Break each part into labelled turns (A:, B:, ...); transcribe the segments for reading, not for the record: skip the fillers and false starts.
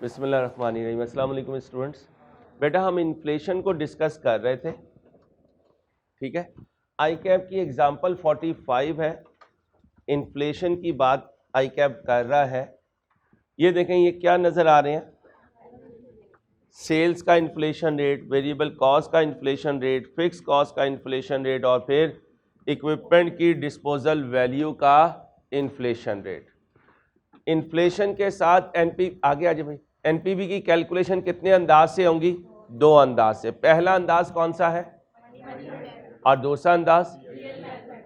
A: बिस्मिल्लाहिर्रहमानिर्रहीम। अस्सलाम वालेकुम स्टूडेंट्स। बेटा हम इन्फ्लेशन को डिस्कस कर रहे थे, ठीक है। आई कैप की एग्जांपल 45 है, इन्फ्लेशन की बात आई कैप कर रहा है। ये देखें, ये क्या नज़र आ रहे हैं? सेल्स का इन्फ्लेशन रेट, वेरिएबल कॉस्ट का इन्फ्लेशन रेट, फिक्स कॉस्ट का इन्फ्लेशन रेट और फिर इक्विपमेंट की डिस्पोजल वैल्यू का इन्फ्लेशन रेट। इन्फ्लेशन के साथ एनपी आगे आ जाए भाई। एनपीवी की कैलकुलेशन कितने अंदाज से होंगी? दो अंदाज से। पहला अंदाज कौन सा है और दूसरा अंदाज?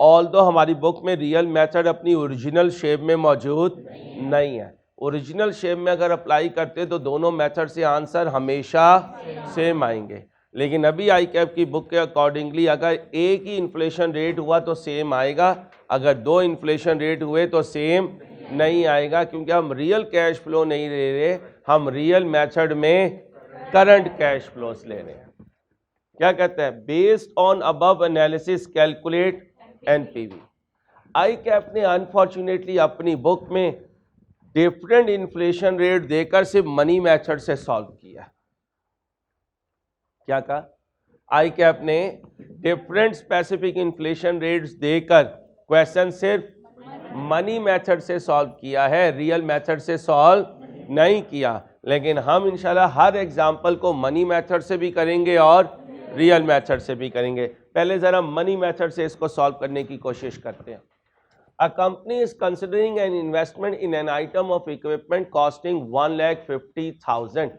A: ऑल दो हमारी बुक में रियल मेथड अपनी ओरिजिनल शेप में मौजूद नहीं है। ओरिजिनल शेप में अगर अप्लाई करते तो दोनों मेथड से आंसर हमेशा सेम आएंगे, लेकिन अभी आई कैप की बुक के अकॉर्डिंगली अगर एक ही इन्फ्लेशन रेट हुआ तो सेम आएगा, अगर दो इन्फ्लेशन रेट हुए तो सेम नहीं आएगा, क्योंकि हम रियल कैश फ्लो नहीं ले रहे, हम रियल मेथड में करंट कैश फ्लोस ले रहे हैं। क्या कहते हैं? Based on above analysis calculate NPV. I cap ने अनफॉर्चुनेटली अपनी बुक में डिफरेंट इन्फ्लेशन रेट देकर सिर्फ मनी मेथड से सॉल्व किया। क्या कहा? आई कैप ने डिफरेंट स्पेसिफिक इन्फ्लेशन रेट्स देकर क्वेश्चन सिर्फ मनी मेथड से सॉल्व किया है, रियल मेथड से सॉल्व नहीं किया। लेकिन हम इंशाल्लाह हर एग्जाम्पल को मनी मेथड से भी करेंगे और रियल मेथड से भी करेंगे। पहले ज़रा मनी मेथड से इसको सॉल्व करने की कोशिश करते हैं। A company is considering an investment in an item of equipment costing 1,50,000।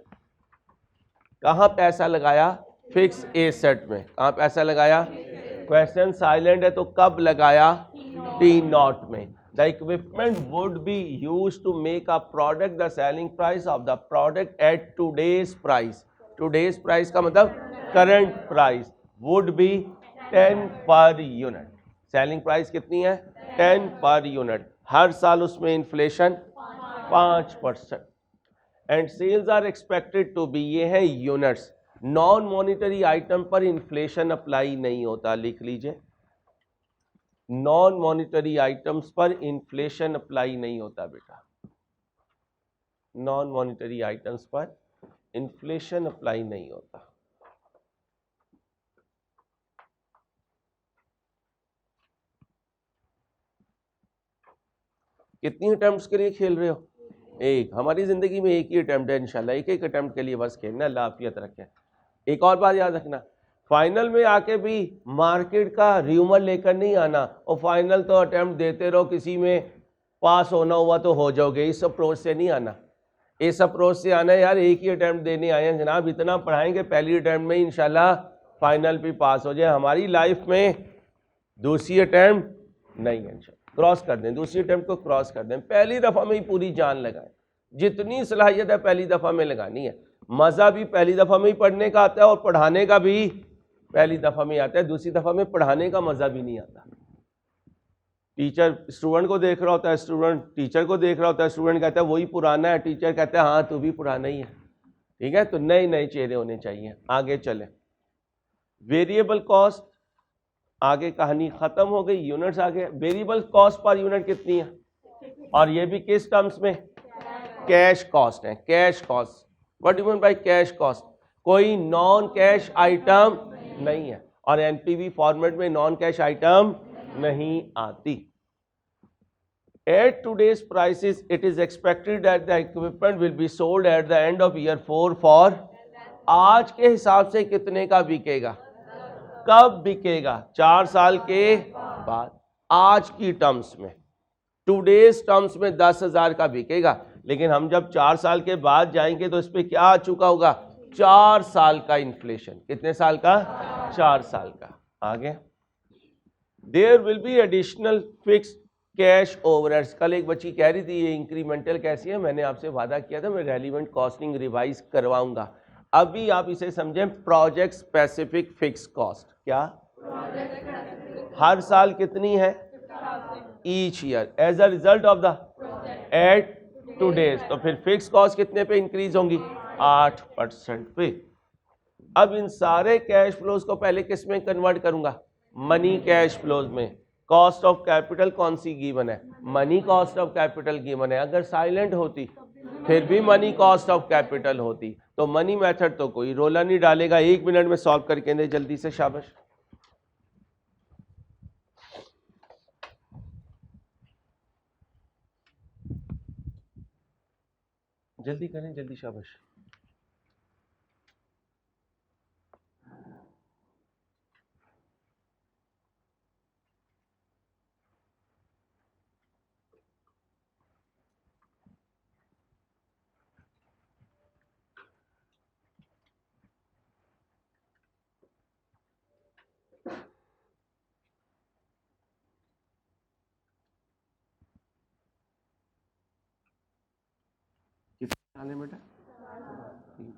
A: कहाँ पैसा लगाया? फिक्स एसेट में। कहाँ पैसा लगाया? क्वेश्चन साइलेंट है तो कब लगाया? टी नॉट में। The equipment would be used to make a product. The selling price of the product at today's price. Today's price का मतलब current price would be 10 per unit. Selling price कितनी है? 10 per unit। हर साल उसमें inflation 5%। And sales are expected to be, ये है units. Non monetary item पर इन्फ्लेशन अप्लाई नहीं होता, लिख लीजिए। नॉन मॉनिटरी आइटम्स पर इन्फ्लेशन अप्लाई नहीं होता बेटा। नॉन मॉनिटरी आइटम्स पर इन्फ्लेशन अप्लाई नहीं होता। कितनी अटेम्प्ट्स के लिए खेल रहे हो? एक। हमारी जिंदगी में एक ही अटेम्प्ट है इंशाल्लाह, एक एक अटेम्प्ट के लिए बस खेलना। अल्लाह आफियत रखे। एक और बात याद रखना, फाइनल में आके भी मार्केट का र्यूमर लेकर नहीं आना और फाइनल तो अटेम्प्ट देते रहो, किसी में पास होना हुआ तो हो जाओगे। इस अप्रोच से नहीं आना। इस अप्रोच से आना है यार, एक ही अटेम्प्ट देने आए हैं जनाब, इतना पढ़ाएंगे पहली अटेम्प्ट में इंशाल्लाह फाइनल भी पास हो जाए। हमारी लाइफ में दूसरी अटेम्प्ट नहीं है इंशाल्लाह। क्रॉस कर दें, दूसरी अटेम्प्ट को क्रॉस कर दें, पहली दफ़ा में ही पूरी जान लगाएं। जितनी सलाहियत है पहली दफ़ा में लगानी है। मज़ा भी पहली दफ़ा में ही पढ़ने का आता है और पढ़ाने का भी पहली दफ़ा में आता है। दूसरी दफ़ा में पढ़ाने का मज़ा भी नहीं आता। टीचर स्टूडेंट को देख रहा होता है, स्टूडेंट टीचर को देख रहा होता है, स्टूडेंट कहता है वही पुराना है, टीचर कहता है हाँ तू भी पुराना ही है। ठीक है, तो नए नए चेहरे होने चाहिए। आगे चले। वेरिएबल कॉस्ट, आगे कहानी खत्म हो गई, यूनिट्स आ गए। वेरिएबल कॉस्ट पर यूनिट कितनी है? और ये भी किस टर्म्स में? कैश कॉस्ट है। Cash cost, what do mean by cash cost? कोई नॉन कैश आइटम नहीं है, और एनपीवी फॉर्मेट में नॉन कैश आइटम नहीं आती। At today's prices it is expected that the equipment will be sold at the end of year 4 for, आज के हिसाब से कितने का बिकेगा? कब बिकेगा? 4 साल के बाद। आज की टर्म्स में, टूडेज टर्म्स में 10,000 का बिकेगा, लेकिन हम जब 4 साल के बाद जाएंगे तो इस पे क्या आ चुका होगा? 4 साल का इन्फ्लेशन। कितने साल का? 4 साल का। आगे। There will be additional fix cash overheads. कल एक बच्ची कह रही थी ये इंक्रीमेंटल कैसी है, मैंने आपसे वादा किया था मैं रेलिवेंट कॉस्टिंग रिवाइज करवाऊंगा। अभी आप इसे समझें प्रोजेक्ट स्पेसिफिक फिक्स कॉस्ट। क्या? हर साल कितनी है? Each year as a result of the at today's. तो फिर फिक्स कॉस्ट कितने पे इंक्रीज होंगी? 8% पे। अब इन सारे कैश फ्लोज को पहले किस में कन्वर्ट करूंगा? मनी कैश फ्लोज में। कॉस्ट ऑफ कैपिटल कौन सी गिवन है? Money cost of capital given है। अगर साइलेंट होती फिर भी मनी कॉस्ट ऑफ कैपिटल होती। तो मनी मेथड तो कोई रोला नहीं डालेगा, 1 मिनट में सॉल्व करके दे जल्दी से, शाबाश। जल्दी करें, जल्दी, शाबाश। कितने डाले बेटा? ठीक।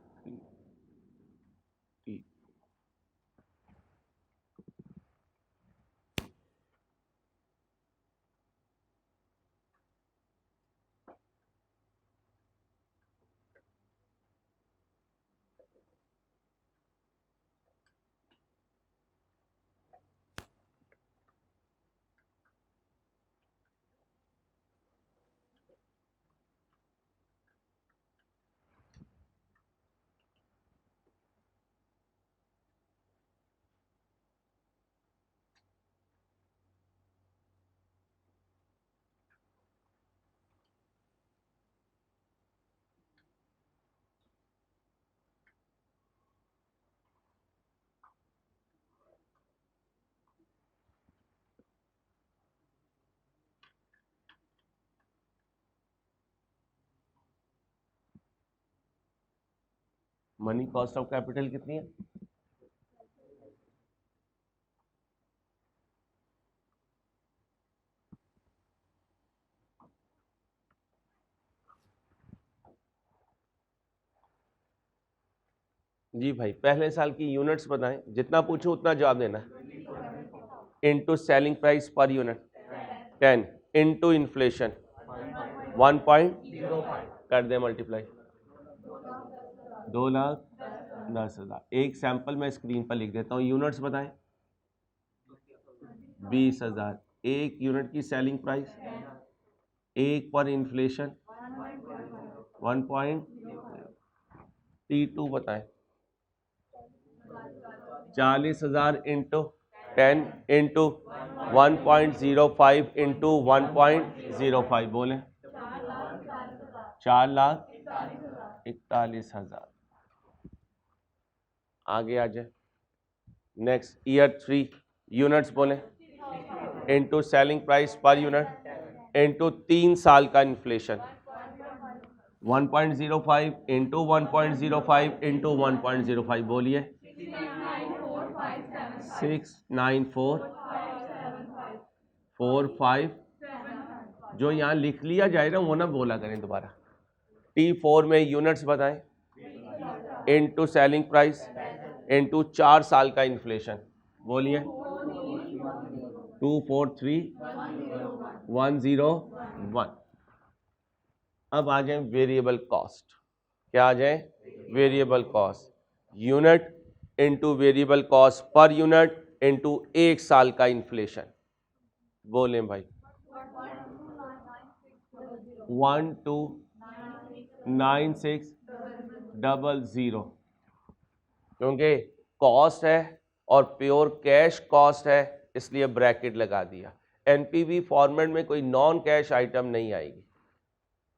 A: मनी कॉस्ट ऑफ कैपिटल कितनी है? जी भाई, पहले साल की यूनिट्स बताएं, जितना पूछूं उतना जवाब देना। Into selling price per unit 10 into inflation 1.05 कर दे मल्टीप्लाई, 2,10,000। एक सैंपल मैं स्क्रीन पर लिख देता हूँ। यूनिट्स बताएं, 20,000 एक यूनिट की सेलिंग प्राइस, एक पर इन्फ्लेशन 1. T2 बताएं, 40,000 इंटू 10 इंटू 1.05 इंटू 1.05 बोले 4,41,000। आगे आ जाए, नेक्स्ट ईयर 3 यूनिट्स बोले into selling price per unit into 3 साल का इन्फ्लेशन 1.05 इंटू 1.05 इंटू 1.05 बोलिए 69445। जो यहाँ लिख लिया जाए ना वो ना बोला करें दोबारा। T4 में यूनिट्स बताएं, इनटू सेलिंग प्राइस इनटू 4 साल का इन्फ्लेशन बोलिए 243,101। अब आ जाए वेरिएबल कॉस्ट। क्या आ जाए? Variable cost, unit into variable cost per unit into 1 साल का इन्फ्लेशन। बोलें भाई 129600, क्योंकि कॉस्ट है और प्योर कैश कॉस्ट है इसलिए ब्रैकेट लगा दिया। एनपीवी फॉर्मेट में कोई नॉन कैश आइटम नहीं आएगी।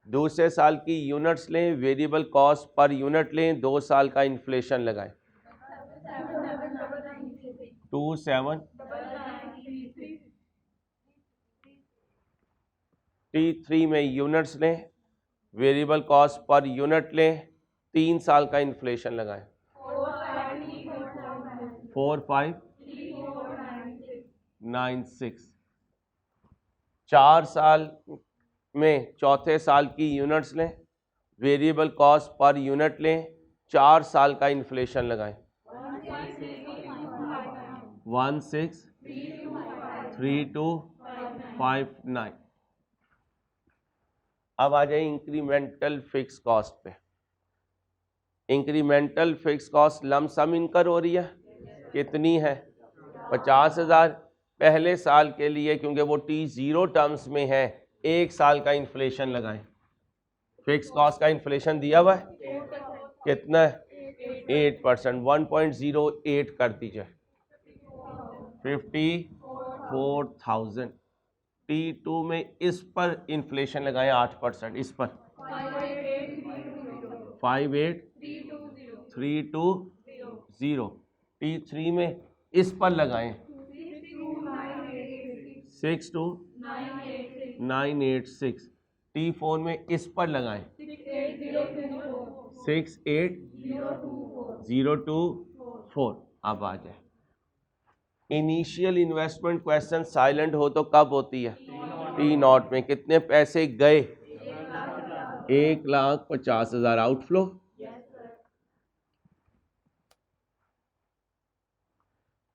A: दूसरे साल की यूनिट्स लें, वेरिएबल कॉस्ट पर यूनिट लें, 2 साल का इन्फ्लेशन लगाएं 27। T3 में यूनिट्स लें, वेरिएबल कॉस्ट पर यूनिट लें, 3 साल का इन्फ्लेशन लगाएं 4596। 4 साल में चौथे साल की यूनिट्स लें, वेरिएबल कॉस्ट पर यूनिट लें, 4 साल का इन्फ्लेशन लगाएं 163259। अब आ जाए इंक्रीमेंटल फिक्स कॉस्ट पे। इंक्रीमेंटल फिक्स कॉस्ट लमसम इनकर हो रही है, कितनी है? 50,000 पहले साल के लिए, क्योंकि वो T0 टर्म्स में है, 1 साल का इन्फ्लेशन लगाएं फिक्स कॉस्ट का इन्फ्लेशन दिया हुआ है कितना है 8%, 1.08 कर दीजिए 54,000। T2 में इस पर इन्फ्लेशन लगाएं 8%, इस पर 58,320। T3 में इस पर लगाएं 62,986। T4 में इस पर लगाएं 68,024। अब आ जाए इनिशियल इन्वेस्टमेंट क्वेश्चन साइलेंट हो तो कब होती है T0 में कितने पैसे गए 1,50,000 आउटफ्लो।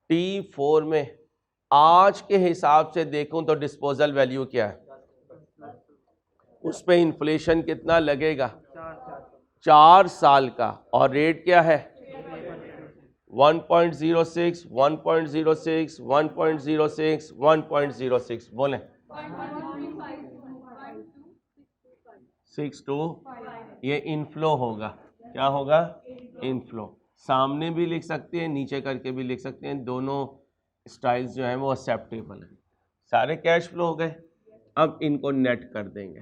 A: T4 में आज के हिसाब से देखूं तो डिस्पोजल वैल्यू क्या है उस पे इन्फ्लेशन कितना लगेगा 4 साल का और रेट क्या है 1.06, 1.06, 1.06, 1.06 बोलें 62। ये इनफ्लो होगा क्या होगा इनफ्लो। सामने भी लिख सकते हैं नीचे करके भी लिख सकते हैं दोनों स्टाइल्स जो हैं वो एक्सेप्टेबल हैं। सारे कैश फ्लो हो गए अब इनको नेट कर देंगे।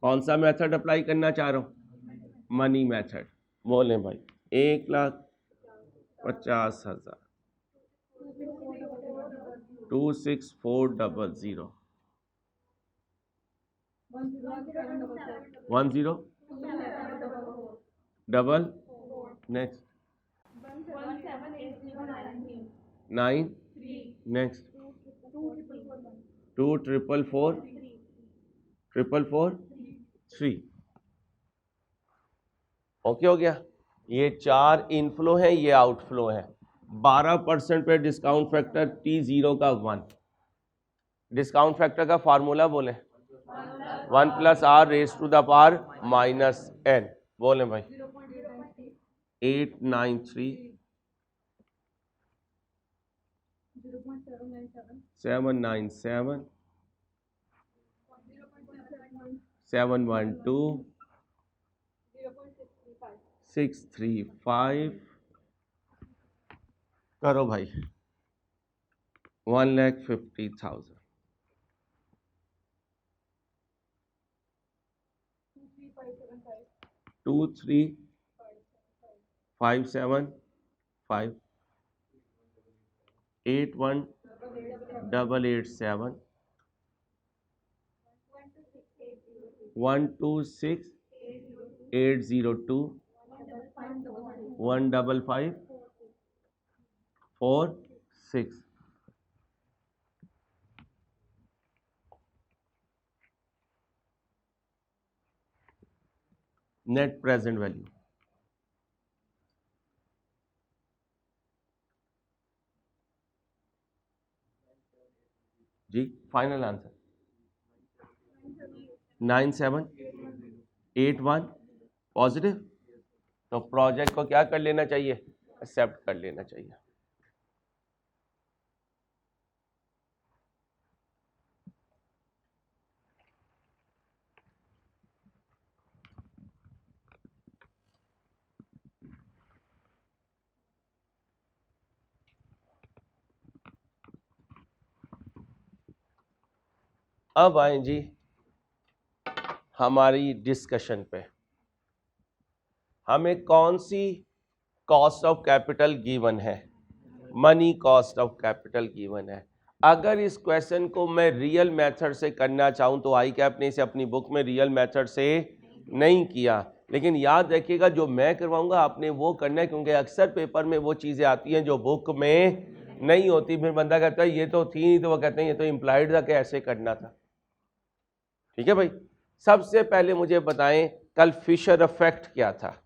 A: कौन सा मेथड अप्लाई करना चाह रहा हूँ मनी मेथड। बोलें भाई 1,50,000 26400 10 डबल नेक्स्ट 9 नेक्स्ट 2,444,3 ओके हो गया। ये 4 इनफ्लो हैं ये आउटफ्लो हैं। 12% पे डिस्काउंट फैक्टर T0 का 1। डिस्काउंट फैक्टर का फार्मूला बोले 1 + r raise to the power -n। बोले भाई 893 797 712 635 करो भाई 1,50,000 23575 81887 126,802 15546। नेट प्रेजेंट वैल्यू जी फाइनल आंसर 9781 पॉजिटिव। तो प्रोजेक्ट को क्या कर लेना चाहिए एक्सेप्ट कर लेना चाहिए। अब आए जी हमारी डिस्कशन पे। हमें कौन सी कॉस्ट ऑफ कैपिटल गिवन है money cost of capital given है। अगर इस क्वेश्चन को मैं रियल मेथड से करना चाहूँ तो आई कैप ने इसे अपनी बुक में रियल मेथड से नहीं किया, लेकिन याद रखिएगा जो मैं करवाऊंगा आपने वो करना है, क्योंकि अक्सर पेपर में वो चीज़ें आती हैं जो बुक में नहीं होती। फिर बंदा कहता है ये तो थी नहीं, तो वो कहते हैं ये तो इम्प्लाइड था कि ऐसे करना था। ठीक है भाई, सबसे पहले मुझे बताएं कल फिशर इफेक्ट क्या था।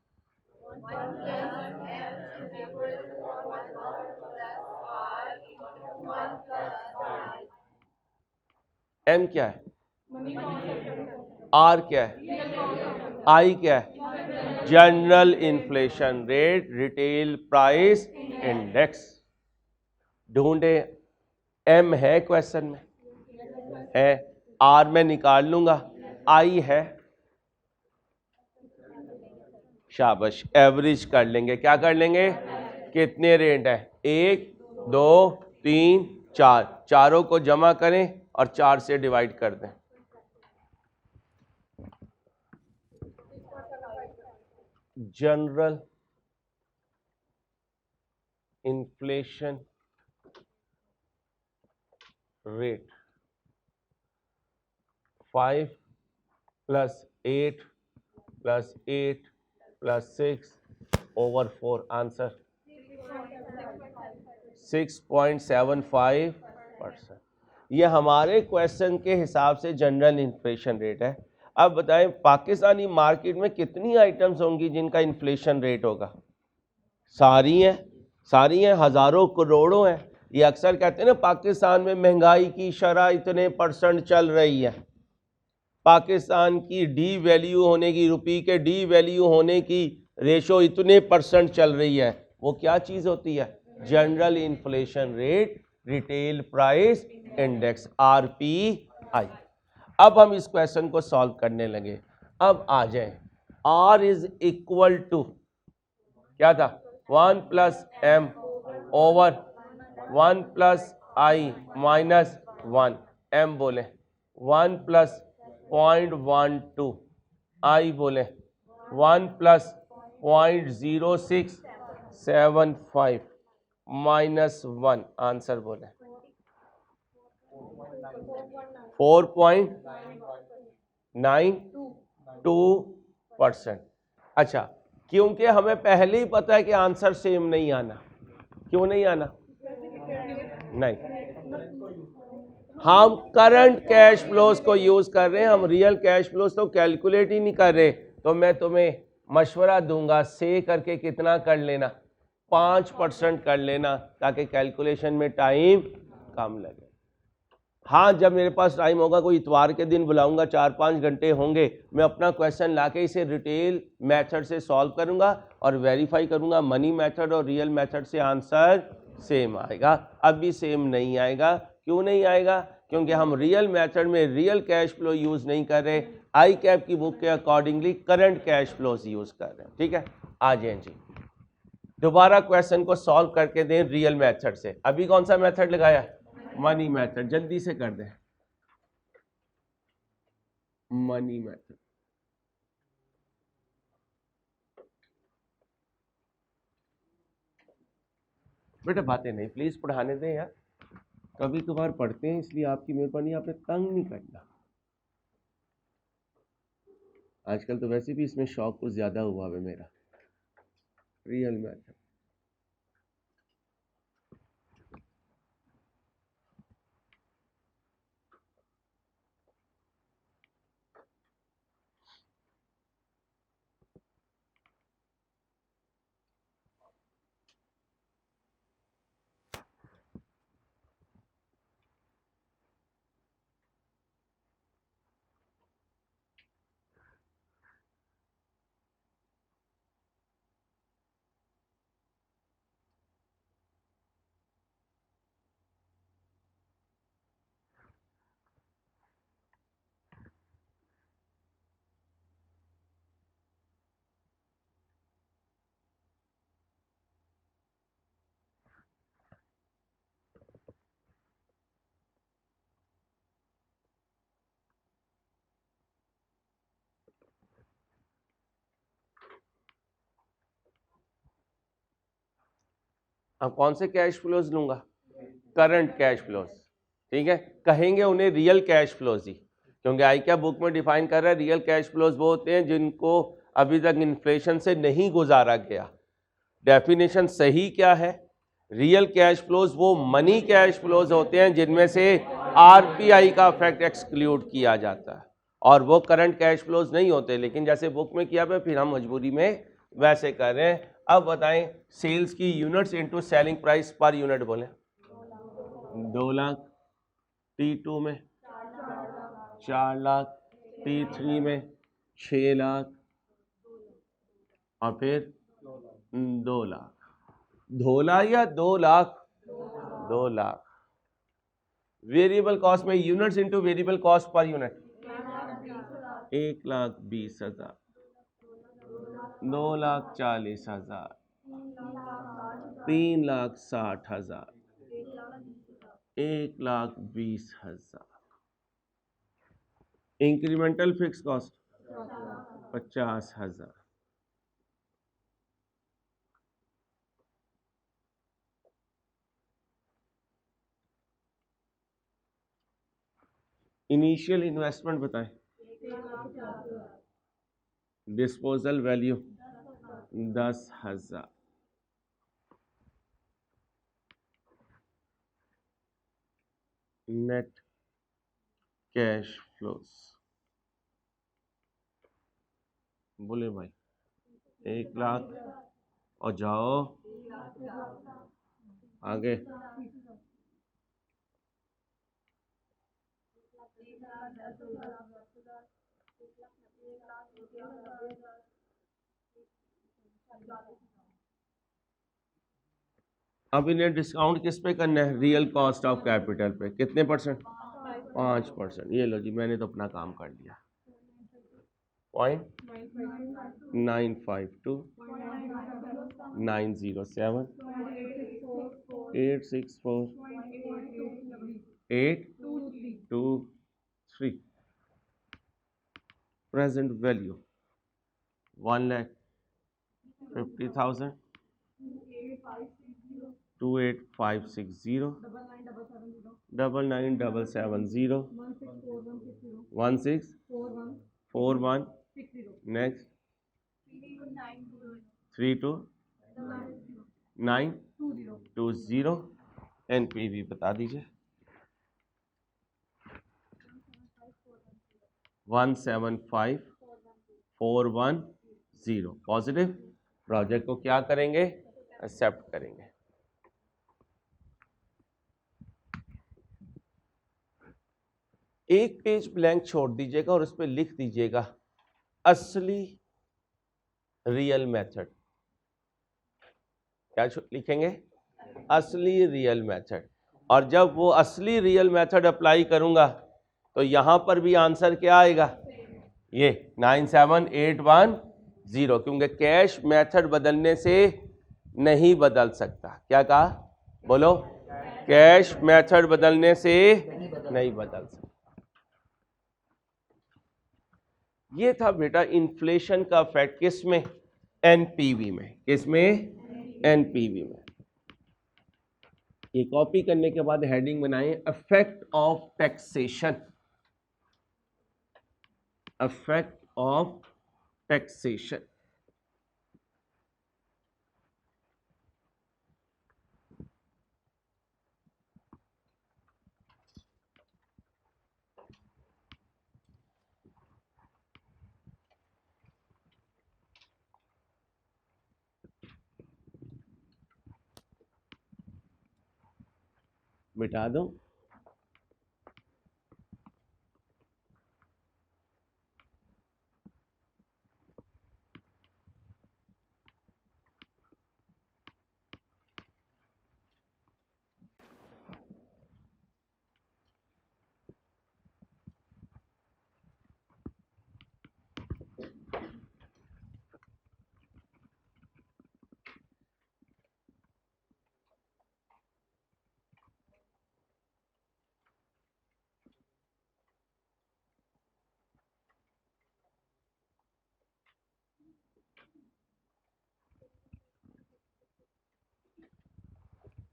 A: एम क्या है आर क्या है आई क्या है general inflation rate retail price index. ढूंढे एम है क्वेश्चन में, है आर में निकाल लूंगा, आई है शाबाश, एवरेज कर लेंगे। क्या कर लेंगे? कितने रेट है? 1 2 3 4, चारों को जमा करें और 4 से डिवाइड कर दें। General inflation rate 5 + 8 + 8 + 6 over 4, answer 6.75%। ये हमारे क्वेश्चन के हिसाब से जनरल इन्फ्लेशन रेट है। अब बताएं पाकिस्तानी मार्केट में कितनी आइटम्स होंगी जिनका इन्फ्लेशन रेट होगा? सारी हैं, हजारों करोड़ों हैं। ये अक्सर कहते हैं ना पाकिस्तान में महंगाई की शरह इतने % चल रही है, पाकिस्तान की डी वैल्यू होने की, रुपये के डी वैल्यू होने की रेशो इतने % चल रही है। वो क्या चीज़ होती है? General inflation rate, retail price index, RPI। अब हम इस क्वेश्चन को सॉल्व करने लगे। अब आ जाए, R इज इक्वल टू क्या था? 1 + m over 1 + I minus 1, m बोले 1 + 0.12, I बोले 1 + 0.0675 माइनस 1, आंसर बोले 4.92%। अच्छा, क्योंकि हमें पहले ही पता है कि आंसर सेम नहीं आना। क्यों नहीं आना? नहीं, हम करंट कैश फ्लोज को यूज कर रहे हैं, हम रियल कैश फ्लोज तो कैलकुलेट ही नहीं कर रहे। तो मैं तुम्हें मशवरा दूंगा, से करके कितना कर लेना, 5% कर लेना, ताकि कैलकुलेशन में टाइम कम लगे। हाँ, जब मेरे पास टाइम होगा, कोई इतवार के दिन बुलाऊंगा, 4-5 घंटे होंगे, मैं अपना क्वेश्चन लाके इसे रिटेल मेथड से सॉल्व करूंगा और वेरीफाई करूंगा मनी मेथड और रियल मेथड से आंसर सेम आएगा। अब भी सेम नहीं आएगा। क्यों नहीं आएगा? क्योंकि हम रियल मेथड में रियल कैश फ्लो यूज नहीं कर रहे, आई कैप की बुक के accordingly current cash flows use कर रहे हैं। ठीक है, आ जाए जी, दोबारा क्वेश्चन को सॉल्व करके दें रियल मेथड से। अभी कौन सा मेथड लगाया? Money method. जल्दी से कर दें मनी मेथड। बेटा बातें नहीं प्लीज पढ़ाने दें यार, कभी कभार पढ़ते हैं इसलिए आपकी मेहरबानी, आपने तंग नहीं करना। आजकल तो वैसे भी इसमें शौक कुछ ज्यादा हुआ है मेरा। रियल मेथड, अब कौन से कैश फ्लोज लूंगा? Current cash flows. ठीक है, कहेंगे उन्हें रियल कैश फ्लोज ही, क्योंकि आई क्या बुक में डिफाइन कर रहा है रियल कैश फ्लोज वो होते हैं जिनको अभी तक इन्फ्लेशन से नहीं गुजारा गया। डेफिनेशन सही क्या है? रियल कैश फ्लोज वो मनी कैश फ्लोज होते हैं जिनमें से RPI का इफेक्ट एक्सक्लूड किया जाता है, और वो करंट कैश फ्लोज नहीं होते। लेकिन जैसे बुक में किया हुआ, फिर हम मजबूरी में वैसे कर रहे हैं। अब बताएं सेल्स की units into selling price per unit बोले। 2 लाख, T2 में 4 लाख, T3 में 6 लाख, और फिर 2 लाख। धोला या 2 लाख? 2 लाख। वेरिएबल कॉस्ट में units into variable cost per unit 1,20,000। 2,40,000, 3,60,000, 1,20,000। Incremental fix cost 50,000। Initial investment बताएं। Disposal value 10,000। Net cash flows बोले भाई 1,00,000 और जाओ आगे। अब इन्हें डिस्काउंट किस पे करना है? रियल कॉस्ट ऑफ कैपिटल पे। कितने %? 5%। ये लो जी, मैंने तो अपना काम कर लिया। 0.952 907 864 823। Present value 1,50,000 28,560 99,770 1641 next 32,920। एनपीवी बता दीजिए। 175,410। पॉजिटिव। प्रोजेक्ट को क्या करेंगे? एक्सेप्ट करेंगे। एक पेज ब्लैंक छोड़ दीजिएगा और उस पर लिख दीजिएगा असली रियल मेथड। क्या लिखेंगे? असली रियल मेथड। और जब वो असली रियल मेथड अप्लाई करूंगा तो यहां पर भी आंसर क्या आएगा? ये 97810, क्योंकि कैश मेथड बदलने से नहीं बदल सकता। क्या कहा? बोलो। कैश मेथड बदलने से नहीं बदल सकता। ये था बेटा इन्फ्लेशन का इफेक्ट। किस में? एनपीवी में। किस में? एनपीवी में। ये कॉपी करने के बाद हेडिंग बनाएं effect of taxation. Effect of taxation. मिटा दो।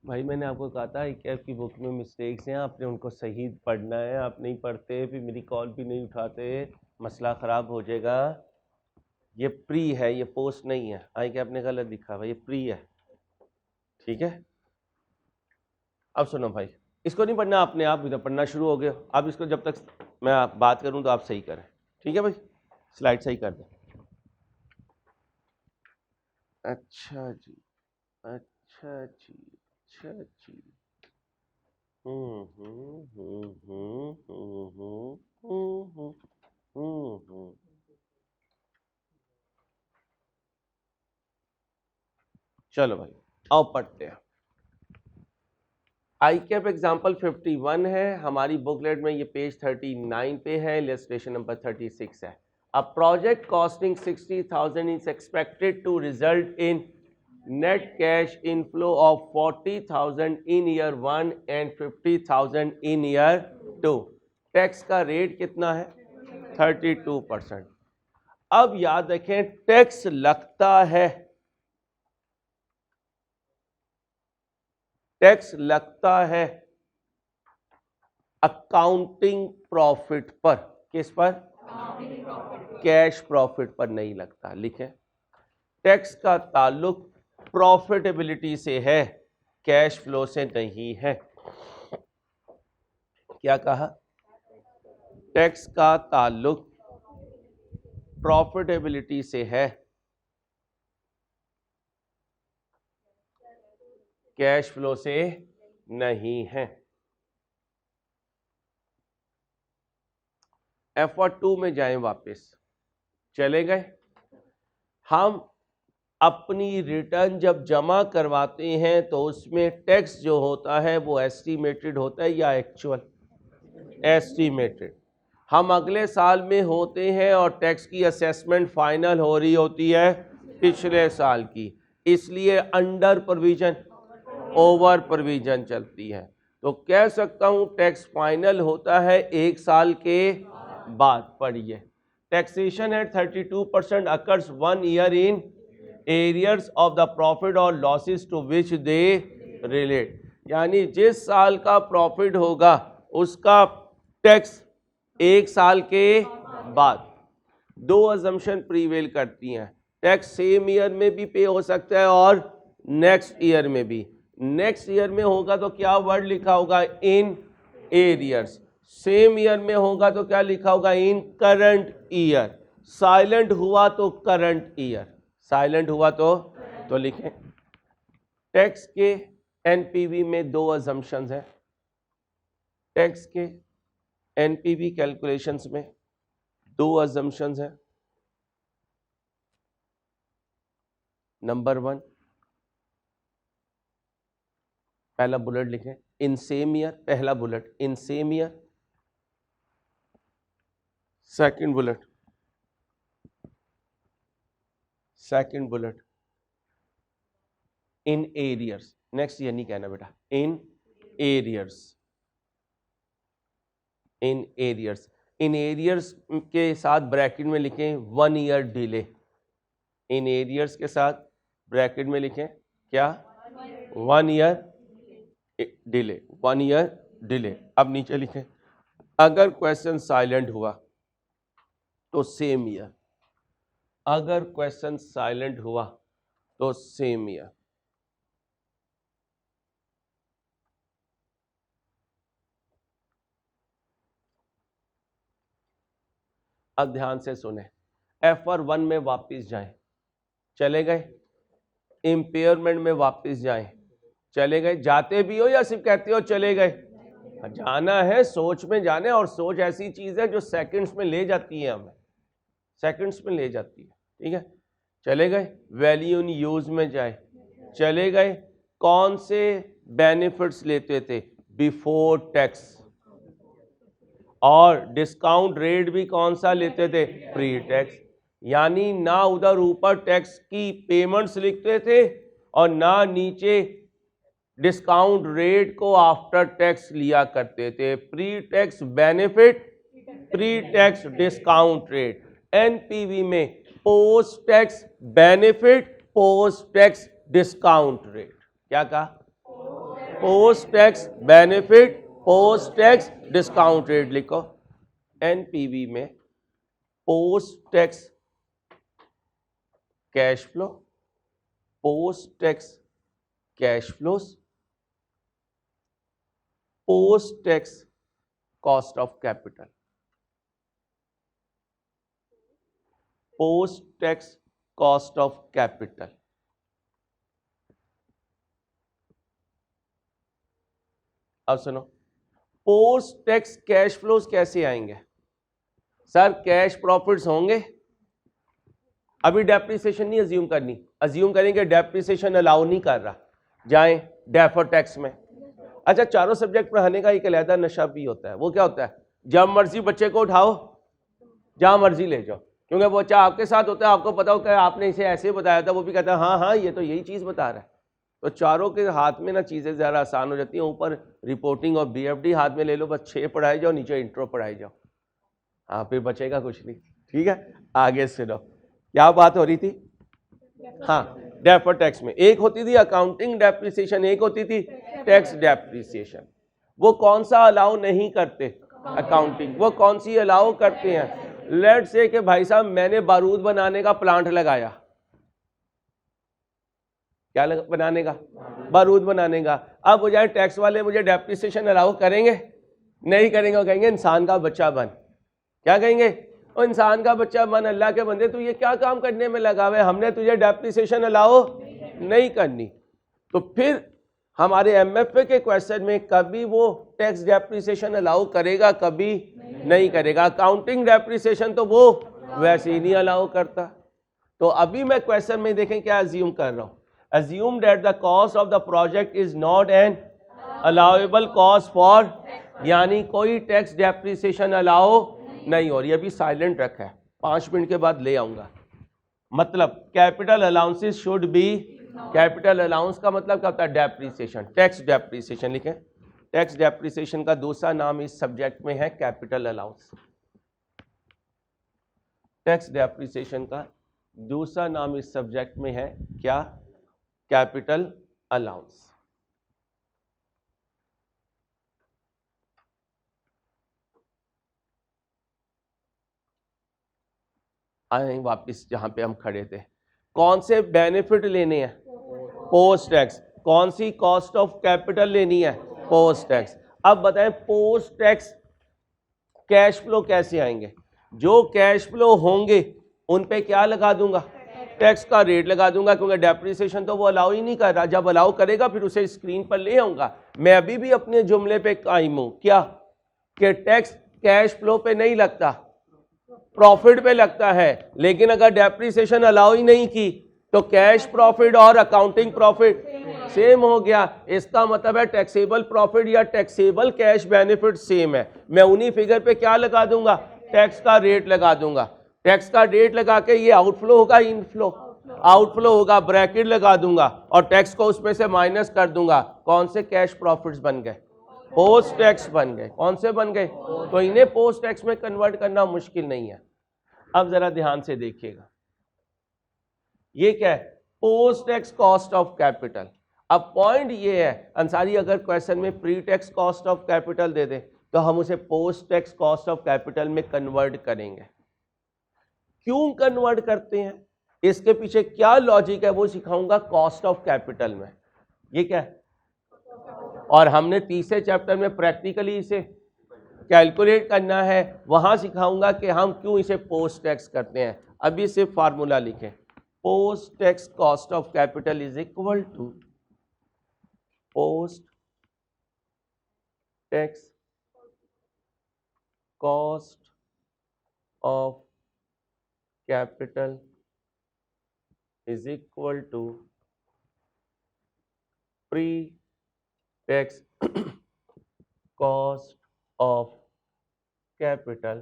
A: भाई मैंने आपको कहा था कि आपकी बुक में मिस्टेक्स हैं, आपने उनको सही पढ़ना है। आप नहीं पढ़ते, फिर मेरी कॉल भी नहीं उठाते, मसला ख़राब हो जाएगा। ये प्री है, ये पोस्ट नहीं है। आई कि आपने गलत लिखा भाई, ये प्री है। ठीक है। अब सुनो भाई, इसको नहीं पढ़ना आपने, आप इधर पढ़ना शुरू हो गए। अब इसको जब तक मैं बात करूं तो आप सही करें। ठीक है भाई, स्लाइड सही कर दें। अच्छा जी, अच्छा जी, अच्छा जी। चलो भाई आओ पढ़ते हैं। आई कैप एग्जाम्पल 51 है हमारी बुकलेट में, ये पेज 39 पे है, इलस्ट्रेशन नंबर 36 है। A project costing 60,000 is expected to result in net cash inflow of 40,000 in year 1 and 50,000 in year 2. Tax का रेट कितना है? 32%. अब याद रखें, टैक्स लगता है, टैक्स लगता है अकाउंटिंग प्रॉफिट पर. किस पर? कैश प्रॉफिट पर नहीं लगता. लिखें, टैक्स का ताल्लुक प्रॉफिटेबिलिटी से है, कैश फ्लो से नहीं है. क्या कहा? टैक्स का ताल्लुक प्रॉफिटेबिलिटी से है, कैश फ्लो से नहीं है. F2 में जाएं, वापस चले गए. हम अपनी रिटर्न जब जमा करवाते हैं तो उसमें टैक्स जो होता है वो एस्टीमेटेड होता है या एक्चुअल? एस्टीमेटेड. हम अगले साल में होते हैं और टैक्स की असेसमेंट फाइनल हो रही होती है पिछले साल की, इसलिए अंडर प्रोविजन ओवर प्रोविजन चलती है. तो कह सकता हूं टैक्स फाइनल होता है 1 साल के बाद. पढ़िए, taxation at 32% occurs 1 year in arrears of the profit और losses to which they relate. यानी जिस साल का प्रॉफिट होगा उसका टैक्स 1 साल के बाद. 2 अजम्पशन प्रीवेल करती हैं. टैक्स सेम ईयर में भी पे हो सकता है और नेक्स्ट ईयर में भी. नेक्स्ट ईयर में होगा तो क्या वर्ड लिखा होगा? In arrears. सेम ईयर में होगा तो क्या लिखा होगा? इन करंट ईयर. साइलेंट हुआ तो करंट ईयर. साइलेंट हुआ तो लिखें. टैक्स के एनपीवी में 2 अजम्पशंस हैं. टैक्स के एनपीवी कैलकुलेशंस में 2 अजम्पशंस हैं. नंबर 1, पहला बुलेट लिखें, इन सेम ईयर. पहला bullet in same year. Second bullet in arrears. Next year नहीं कहना बेटा, in arrears. In arrears. In arrears के साथ ब्रैकेट में लिखें 1 ईयर डिले. इन एरियर्स के साथ ब्रैकेट में लिखें क्या? 1 ईयर डिले. 1 year delay. अब नीचे लिखें, अगर क्वेश्चन साइलेंट हुआ तो सेम ईयर. अगर क्वेश्चन साइलेंट हुआ तो सेम ईयर. अब ध्यान से सुने, F1 में वापस जाएं. चले गए. इम्पेयरमेंट में वापस जाएं. चले गए. जाते भी हो या सिर्फ कहते हो चले गए? जाना है, सोच में जाने. और सोच ऐसी चीज है जो सेकंड्स में ले जाती है, हमें सेकंड्स में ले जाती है. ठीक है, चले गए. वैल्यू इन यूज में जाए. चले गए. कौन से बेनिफिट्स लेते थे? Before tax. और डिस्काउंट रेट भी कौन सा लेते थे? Pre tax. यानी ना उधर ऊपर टैक्स की पेमेंट्स लिखते थे और ना नीचे डिस्काउंट रेट को आफ्टर टैक्स लिया करते थे. Pre tax benefit, pre tax discount rate. NPV में post tax benefit, post tax discount rate. क्या कहा? Post tax benefit, post tax discount rate लिखो. एनपीवी में post tax cash flow, post tax cash flows, post tax cost of capital, post tax cost of capital. अब सुनो, post tax cash flows कैसे आएंगे? Sir cash profits होंगे. अभी depreciation नहीं assume करनी. अज्यूम करेंगे डेप्रिसिएशन अलाउ नहीं कर रहा, जाएं डेफर टैक्स में. अच्छा, चारों सब्जेक्ट पढ़ाने का एक अलहदा नशा भी होता है. वो क्या होता है? जब मर्जी बच्चे को उठाओ, जहां मर्जी ले जाओ. क्योंकि वो बच्चा आपके साथ होता है, आपको पता होता है आपने इसे ऐसे बताया था, वो भी कहता है हाँ हाँ ये तो यही चीज़ बता रहा है। तो चारों के हाथ में ना चीज़ें ज़्यादा आसान हो जाती हैं। ऊपर रिपोर्टिंग और BFD हाथ में ले लो, बस 6 पढ़ाई जाओ, नीचे इंट्रो पढ़ाई जाओ, हाँ फिर बचेगा कुछ नहीं। ठीक है, आगे सुनो क्या बात हो रही थी। हाँ, डेफर्ड टैक्स में एक होती थी अकाउंटिंग डेप्रिसिएशन, एक होती थी टैक्स डेप्रिसिएशन। वो कौन सा अलाउ नहीं करते अकाउंटिंग, वो कौन सी अलाउ करते हैं। लेट्स से कि भाई साहब मैंने बारूद बनाने का प्लांट लगाया, क्या बनाने का, बारूद बनाने का। अब वो जाए टैक्स वाले मुझे डेप्रिसिएशन अलाउ करेंगे, नहीं करेंगे। वो कहेंगे इंसान का बच्चा बन, क्या कहेंगे, और इंसान का बच्चा बन, अल्लाह के बंदे तू ये क्या काम करने में लगा हुआ है, हमने तुझे डेप्रिसिएशन अलाउ नहीं करनी। तो फिर हमारे MFA के क्वेश्चन में कभी वो टैक्स डेप्रिसिएशन अलाउ करेगा, कभी नहीं करेगा। अकाउंटिंग डेप्रिसिएशन तो वो वैसे ही नहीं अलाउ करता। तो अभी मैं क्वेश्चन में देखें क्या अज्यूम कर रहा हूं, assume that the cost of the project is not an allowable cost for, यानी कोई टैक्स डेप्रिसिएशन अलाउ नहीं हो रही। अभी साइलेंट रखा है, 5 मिनट के बाद ले आऊंगा। मतलब capital allowances should be, capital allowance का मतलब क्या होता है, डेप्रिसिएशन, टैक्स डेप्रिसिएशन लिखें। टैक्स डेप्रिसिएशन का दूसरा नाम इस सब्जेक्ट में है कैपिटल अलाउंस। टैक्स डेप्रिसिएशन का दूसरा नाम इस सब्जेक्ट में है क्या, कैपिटल अलाउंस। आए वापिस जहां पे हम खड़े थे, कौन से बेनिफिट लेने हैं, पोस्ट टैक्स। कौन सी कॉस्ट ऑफ कैपिटल लेनी है, पोस्ट टैक्स। अब बताएं पोस्ट टैक्स कैश फ्लो कैसे आएंगे। जो कैश फ्लो होंगे उन पे क्या लगा दूंगा, टैक्स का रेट लगा दूंगा, क्योंकि डेप्रिसिएशन तो वो अलाउ ही नहीं कर रहा। जब अलाउ करेगा फिर उसे स्क्रीन पर ले आऊंगा। मैं अभी भी अपने जुमले पे कायम हूं, क्या कि टैक्स कैश फ्लो पे नहीं लगता, प्रॉफिट पे लगता है। लेकिन अगर डेप्रिसिएशन अलाउ ही नहीं की तो कैश प्रॉफिट और अकाउंटिंग प्रॉफिट सेम हो गया। इसका मतलब है टैक्सेबल प्रॉफिट या टैक्सेबल कैश बेनिफिट सेम है। मैं उन्हीं फिगर पे क्या लगा दूंगा, टैक्स का रेट लगा दूंगा। टैक्स का रेट लगा के ये आउटफ्लो होगा, इनफ्लो, आउटफ्लो होगा, ब्रैकेट लगा दूंगा और टैक्स को उसमें से माइनस कर दूंगा। कौन से कैश प्रॉफिट्स बन गए, पोस्ट टैक्स बन गए। कौन से बन गए, तो इन्हें पोस्ट टैक्स में कन्वर्ट करना मुश्किल नहीं है। अब जरा ध्यान से देखिएगा, ये क्या है, post tax cost of capital. अब पॉइंट ये है अंसारी, अगर क्वेश्चन में pre tax cost of capital दे दे तो हम उसे post tax cost of capital में कन्वर्ट करेंगे। क्यों कन्वर्ट करते हैं, इसके पीछे क्या लॉजिक है, वो सिखाऊंगा कॉस्ट ऑफ कैपिटल में। ये क्या है, और हमने तीसरे चैप्टर में प्रैक्टिकली इसे कैलकुलेट करना है, वहां सिखाऊंगा कि हम क्यों इसे पोस्ट टैक्स करते हैं। अभी सिर्फ फार्मूला लिखें, post tax cost of capital is equal to post tax cost of capital is equal to pre tax cost of capital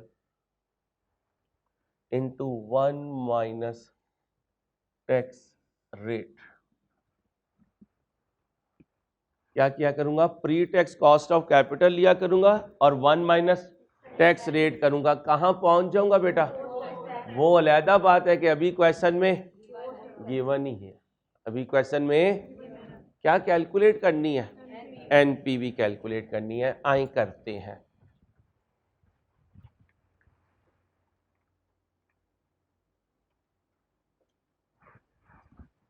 A: into 1 minus tax rate। क्या किया करूंगा, pre tax cost of capital लिया करूंगा और 1 minus tax rate करूंगा। कहां पहुंच जाऊंगा बेटा, वो अलहदा बात है कि अभी क्वेश्चन में गिवन ही है। अभी क्वेश्चन में क्या कैलकुलेट करनी है, NPV कैलकुलेट करनी है। आए करते हैं,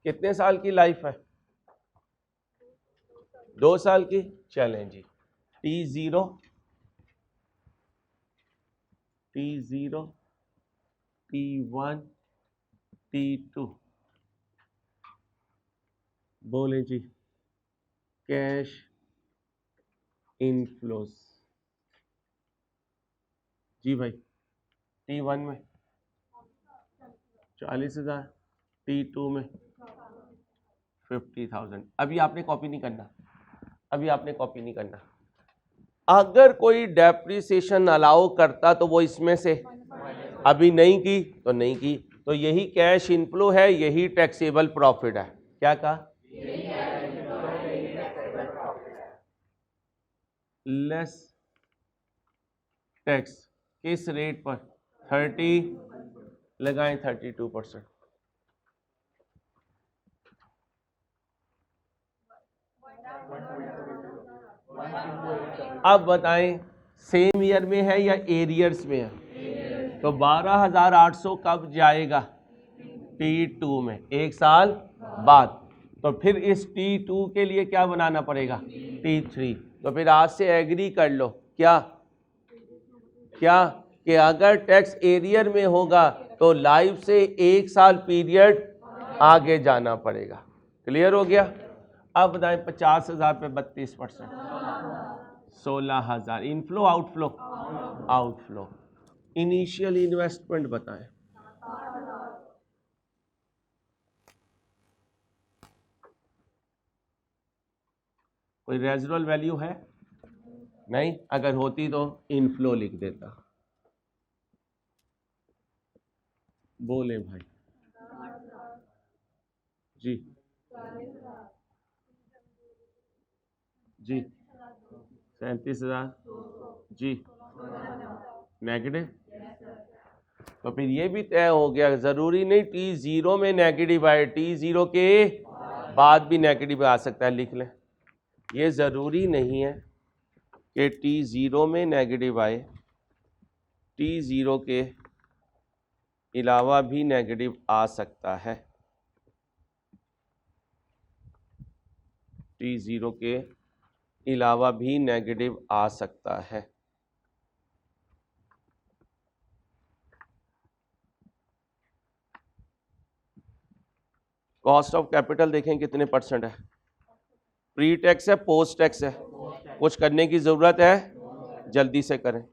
A: कितने साल की लाइफ है, 2 साल की। चलें जी, T0 T1 T2 बोले जी, कैश इनफ्लोस। जी भाई, T1 में 40,000, T2 में 50,000। अभी आपने कॉपी नहीं करना, अभी आपने कॉपी नहीं करना। अगर कोई डेप्रिसिएशन अलाउ करता तो वो इसमें से अभी नहीं की तो नहीं की, तो यही कैश इनफ्लो है, यही टैक्सेबल प्रॉफिट है। क्या कहा? लेस टैक्स किस रेट पर? 30 लगाएं 32%। अब बताएं सेम ईयर में है या एरियर्स में है? तो 12,800 कब जाएगा? T2 में, एक साल बाद। तो फिर इस T2 के लिए क्या बनाना पड़ेगा? T3। तो फिर आज से एग्री कर लो क्या कि अगर टैक्स एरियर में होगा तो लाइफ से एक साल पीरियड आगे जाना पड़ेगा। क्लियर हो गया? अब बताएं 50,000 पे 32%, 16,000। Inflow outflow? Outflow. Initial investment बताएं। कोई रेजिडुअल वैल्यू है? नहीं, अगर होती तो इनफ्लो लिख देता। बोले भाई जी जी 37,000 जी नेगेटिव। तो फिर ये भी तय हो गया, जरूरी नहीं T0 में नेगेटिव आए, T0 के बाद भी नेगेटिव आ सकता है। लिख लें, ये जरूरी नहीं है कि T0 में नेगेटिव आए, T0 के अलावा भी नेगेटिव आ सकता है। T0 के अलावा भी नेगेटिव आ सकता है। कॉस्ट ऑफ कैपिटल देखें कितने परसेंट है? प्री टैक्स है, पोस्ट टैक्स है? कुछ करने की जरूरत है? जल्दी से करें।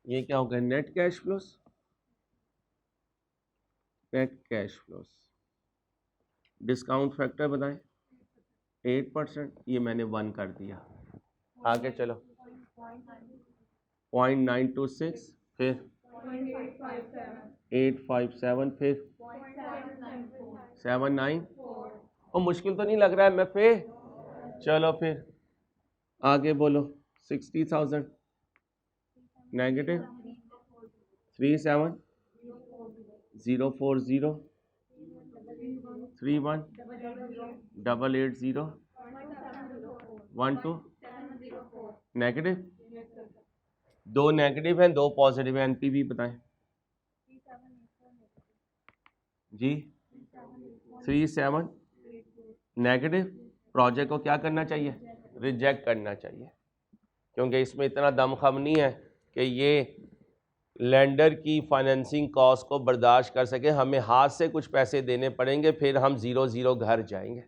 A: ये क्या होगा? Net cash flows, net cash flows. Discount factor बताएं। 8%, ये मैंने 1 कर दिया। आगे चलो, 0.926, फिर 857, फिर 79। और मुश्किल तो नहीं लग रहा है मैं पे? चलो फिर आगे बोलो। 60,000 नेगेटिव, 37,040, 31, 880, 12 नेगेटिव। 2 नेगेटिव हैं, 2 पॉजिटिव हैं। एनपीवी बताएं जी। 37 नेगेटिव। प्रोजेक्ट को क्या करना चाहिए? रिजेक्ट करना चाहिए, क्योंकि इसमें इतना दमखम नहीं है कि ये लेंडर की फाइनेंसिंग कॉस्ट को बर्दाश्त कर सके। हमें हाथ से कुछ पैसे देने पड़ेंगे, फिर हम 0-0 घर जाएंगे।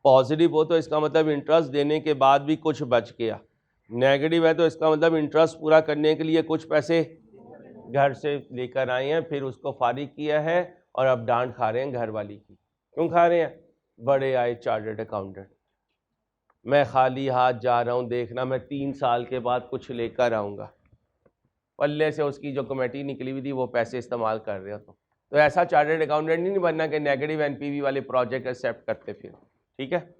A: पॉजिटिव हो तो इसका मतलब इंटरेस्ट देने के बाद भी कुछ बच गया। नेगेटिव है तो इसका मतलब इंटरेस्ट पूरा करने के लिए कुछ पैसे घर से लेकर आए हैं, फिर उसको फारिग किया है और अब डांट खा रहे हैं घर वाली की। क्यों खा रहे हैं? बड़े आए चार्टर्ड अकाउंटेंट, मैं खाली हाथ जा रहा हूँ, देखना मैं 3 साल के बाद कुछ लेकर आऊँगा। पल्ले से उसकी जो कमेटी निकली हुई थी वो पैसे इस्तेमाल कर रहे हो। तो ऐसा चार्टर्ड अकाउंटेंट नहीं बनना कि नेगेटिव एनपीवी वाले प्रोजेक्ट एक्सेप्ट करते फिर। ठीक है,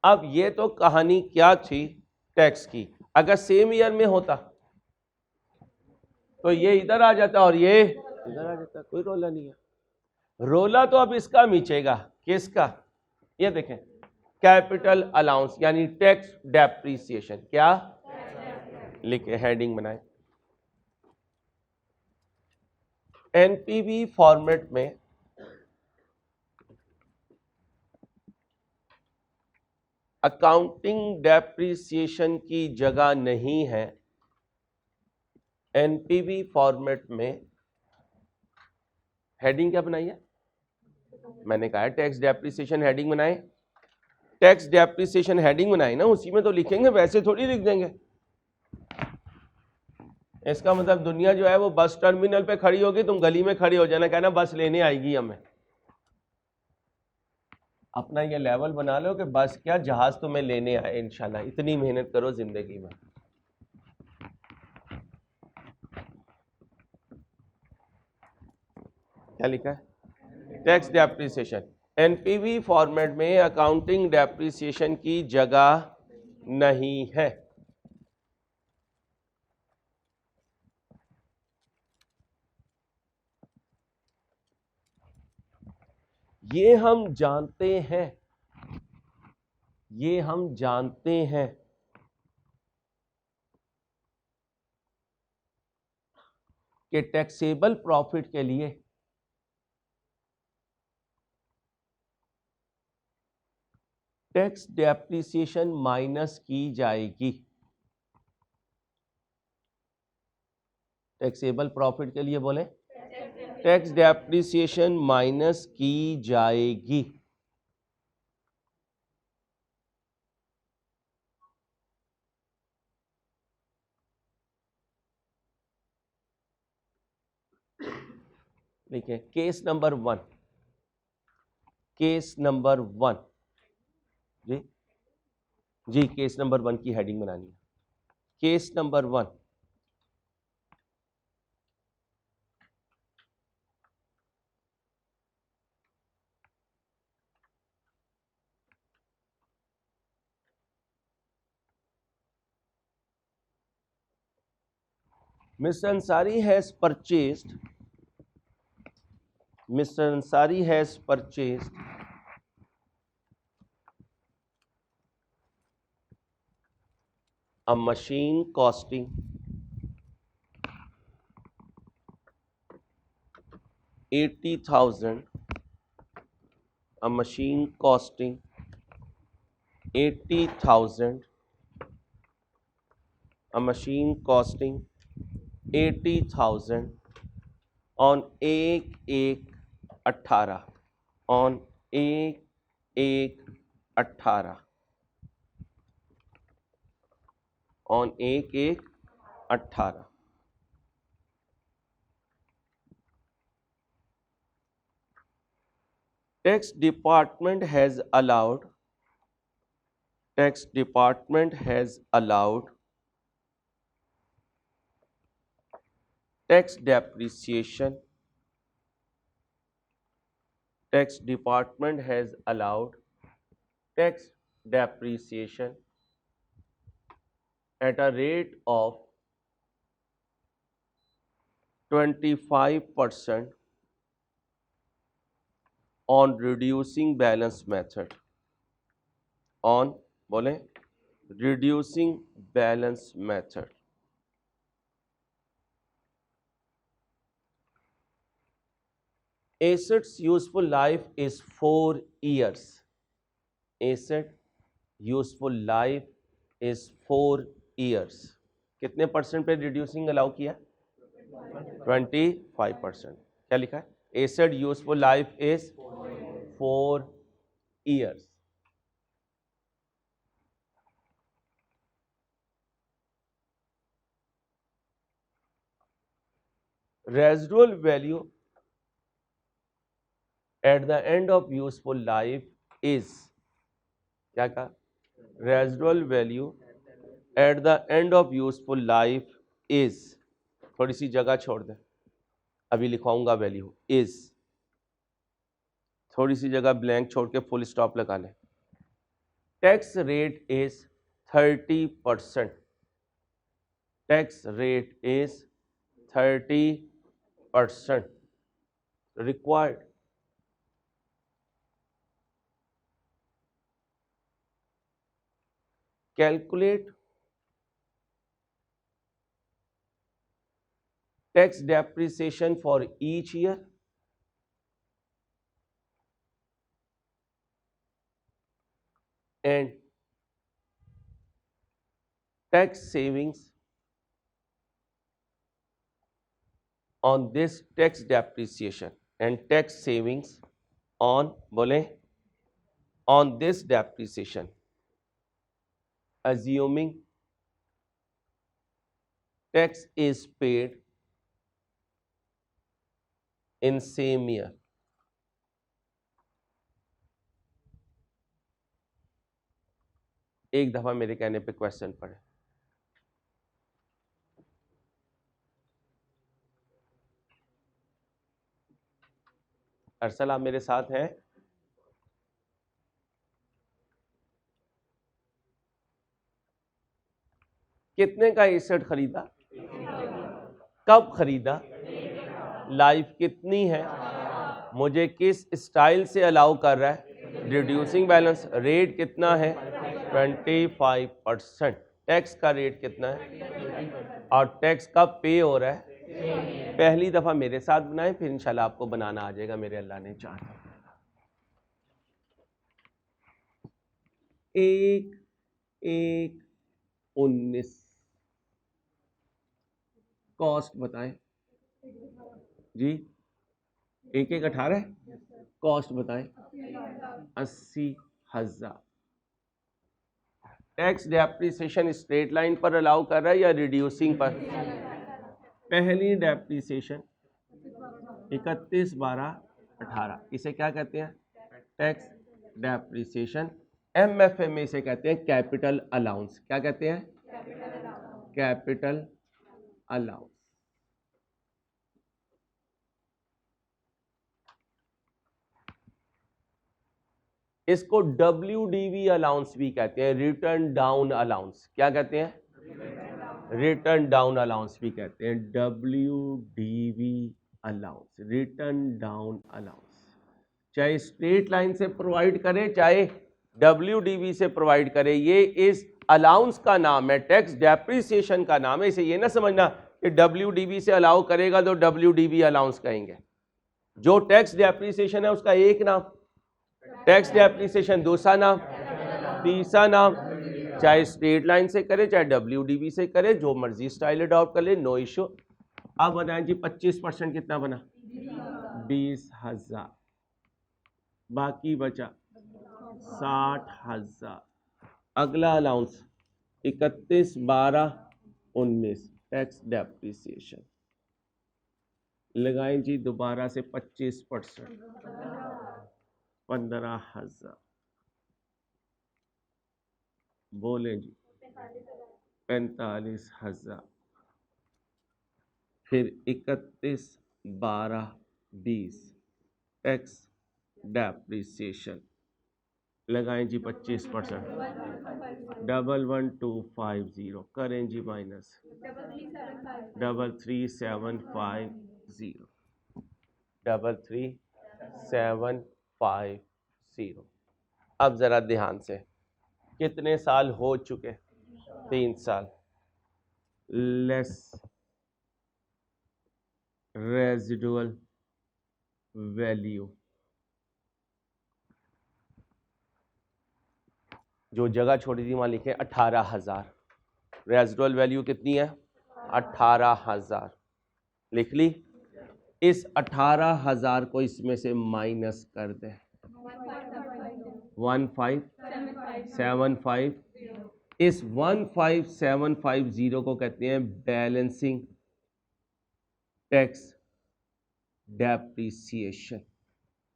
A: अब ये तो कहानी क्या थी टैक्स की। अगर सेम ईयर में होता तो ये इधर आ जाता और ये इधर आ जाता, कोई रोला नहीं है। रोला तो अब इसका मीचेगा। किसका? ये देखें, कैपिटल अलाउंस यानी टैक्स डेप्रीसिएशन। क्या लिखे? हेडिंग बनाए। एनपीवी फॉर्मेट में अकाउंटिंग डेप्रिसिएशन की जगह नहीं है एनपीवी फॉर्मेट में। हेडिंग क्या बनाई है? मैंने कहा टैक्स डेप्रिसिएशन हेडिंग बनाए, टैक्स डेप्रिसिएशन हेडिंग बनाई ना, उसी में तो लिखेंगे, वैसे थोड़ी लिख देंगे। इसका मतलब दुनिया जो है वो बस टर्मिनल पे खड़ी होगी, तुम गली में खड़ी हो जाना, कहना बस लेने आएगी हमें। अपना ये लेवल बना लो कि बस क्या, जहाज तुम्हें लेने आए इंशाल्लाह। इतनी मेहनत करो जिंदगी में। क्या लिखा है? Tax depreciation. एनपीवी फॉर्मेट में अकाउंटिंग डेप्रिसिएशन की जगह नहीं है। ये हम जानते हैं, ये हम जानते हैं कि टैक्सेबल प्रॉफिट के लिए टैक्स डेप्रिसिएशन माइनस की जाएगी। टैक्सेबल प्रॉफिट के लिए बोले टैक्स डेप्रिसिएशन माइनस की जाएगी। देखिए केस नंबर 1, केस नंबर 1 जी जी, केस नंबर 1 की हेडिंग बनानी है। Case number 1, Mr. Ansari has purchased, Mr. Ansari has purchased a machine costing $80,000, a machine costing $80,000, a machine costing $80,000 on 1/1/18, on 1/1/18, on 1/1/18। Tax department has allowed, tax department has allowed tax depreciation, tax department has allowed tax depreciation at a rate of 25% on reducing balance method, on बोले reducing balance method। Asset's useful life is 4 years, asset useful life is 4 years। कितने percent पे reducing allow किया? 25%। क्या लिखा है? Asset useful life is 4 years। Residual value eight the end of useful life is, क्या कहा? Residual value eight the end of useful life is, थोड़ी सी जगह छोड़ दें, अभी लिखवाऊंगा वैल्यू इज, थोड़ी सी जगह ब्लैंक छोड़ के फुल स्टॉप लगा लें। Tax rate is 30%, tax rate is 30% required calculate tax depreciation for each year and tax savings on this tax depreciation and tax savings on बोले on this depreciation assuming tax is paid in same year. एक दफा मेरे कहने पे question पढ़े। अरसल आप मेरे साथ हैं? कितने का एसेट खरीदा, कब खरीदा, लाइफ कितनी है, मुझे किस स्टाइल से अलाउ कर रहा है, रिड्यूसिंग बैलेंस, रेट कितना है 25%, टैक्स का रेट कितना है और टैक्स कब पे हो रहा है। पहली दफा मेरे साथ बनाएं, फिर इंशाल्लाह आपको बनाना आ जाएगा मेरे अल्लाह ने चाहा। एक 19 कॉस्ट बताएं जी, 18 कॉस्ट बताएं 80,000। टैक्स डेप्रिसिएशन स्ट्रेट लाइन पर अलाउ कर रहा है या रिड्यूसिंग पर। पहली डेप्रिसिएशन 31, 12, 18, इसे क्या कहते हैं, टैक्स डेप्रिसिएशन। एमएफए में इसे कहते हैं कैपिटल अलाउंस। क्या कहते हैं, कैपिटल अलाउंस। इसको WDV अलाउंस भी कहते हैं, रिटर्न डाउन अलाउंस। क्या कहते हैं, रिटर्न डाउन अलाउंस भी कहते हैं, WDV allowance, return down allowance. चाहे स्ट्रेट लाइन से प्रोवाइड करे चाहे WDV से प्रोवाइड करे, ये इस अलाउंस का नाम है, टैक्स डेप्रिसिएशन का नाम है। इसे ये ना समझना कि WDV से अलाउ करेगा तो WDV अलाउंस कहेंगे। जो टैक्स डेप्रिसिएशन है उसका एक नाम, टैक्स डेप्रिसिएशन दूसरा नाम, तीसरा नाम। चाहे स्ट्रेट लाइन से करे चाहे WDV से करे, जो मर्जी स्टाइल अडॉप्ट कर ले, नो इशू। अब बताएं जी 25% कितना बना, 20,000, बाकी बचा 60,000। अगला अलाउंस 31, 12, 19 टैक्स डेप्रिसिएशन लगाएं जी दोबारा से 25%, 15,000। बोले जी 45,000। फिर 31, 12, 20 टैक्स डेप्रिसिएशन लगाएं जी 25%, 11,250 करें जी माइनस 33,750, 33,750। अब जरा ध्यान से, कितने साल हो चुके, 3 साल। लेस रेजिडुअल वैल्यू, जो जगह छोड़ी थी वहां लिखे 18,000, रेजिडुअल वैल्यू कितनी है 18,000, लिख ली। इस 18,000 को इसमें से माइनस कर दे, 15,750। इस 15,750 को कहते हैं बैलेंसिंग टैक्स डेप्रिसिएशन,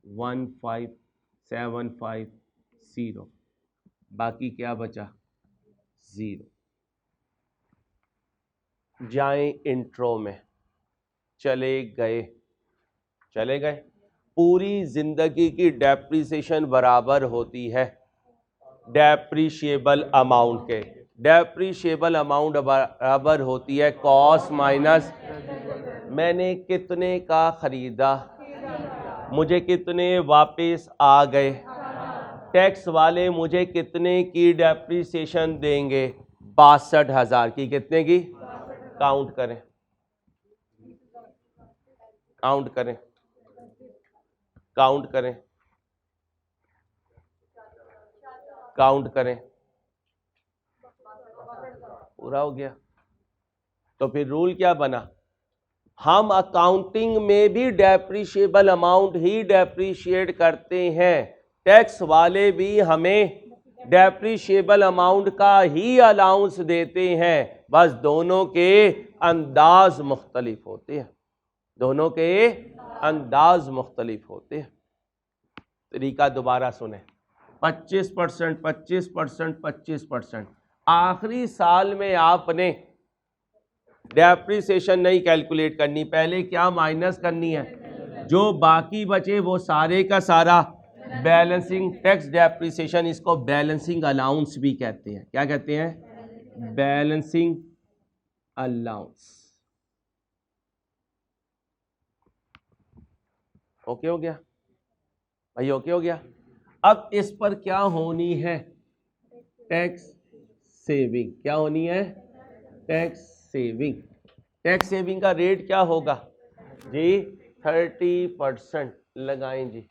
A: 15,750। बाकी क्या बचा, 0। जाएं इंट्रो में, चले गए। पूरी जिंदगी की डेप्रिसिएशन बराबर होती है डेप्रिशिएबल अमाउंट के। डेप्रिशिएबल अमाउंट बराबर होती है कॉस्ट माइनस मैंने कितने का खरीदा, मुझे कितने वापस आ गए, टैक्स वाले मुझे कितने की डेप्रिसिएशन देंगे, 62,000 की। कितने की, काउंट करें, काउंट करें, काउंट करें, काउंट करें। पूरा हो गया। तो फिर रूल क्या बना, हम अकाउंटिंग में भी डेप्रिशिएबल अमाउंट ही डेप्रिशिएट करते हैं, टैक्स वाले भी हमें डेप्रिशिएबल अमाउंट का ही अलाउंस देते हैं, बस दोनों के अंदाज मुख्तलिफ होते हैं, दोनों के अंदाज मुख्तलिफ होते हैं। तरीका दोबारा सुने, 25%, 25%, 25%। आखिरी साल में आपने डेप्रिसिएशन नहीं कैलकुलेट करनी, पहले क्या माइनस करनी है, जो बाकी बचे वो सारे का सारा बैलेंसिंग टैक्स डेप्रिसिएशन, इसको बैलेंसिंग अलाउंस भी कहते हैं। क्या कहते हैं, बैलेंसिंग अलाउंस। ओके हो गया भाई, ओके हो गया। अब इस पर क्या होनी है, टैक्स सेविंग। क्या होनी है, टैक्स सेविंग। टैक्स सेविंग का रेट क्या होगा जी, 30% लगाएं जी,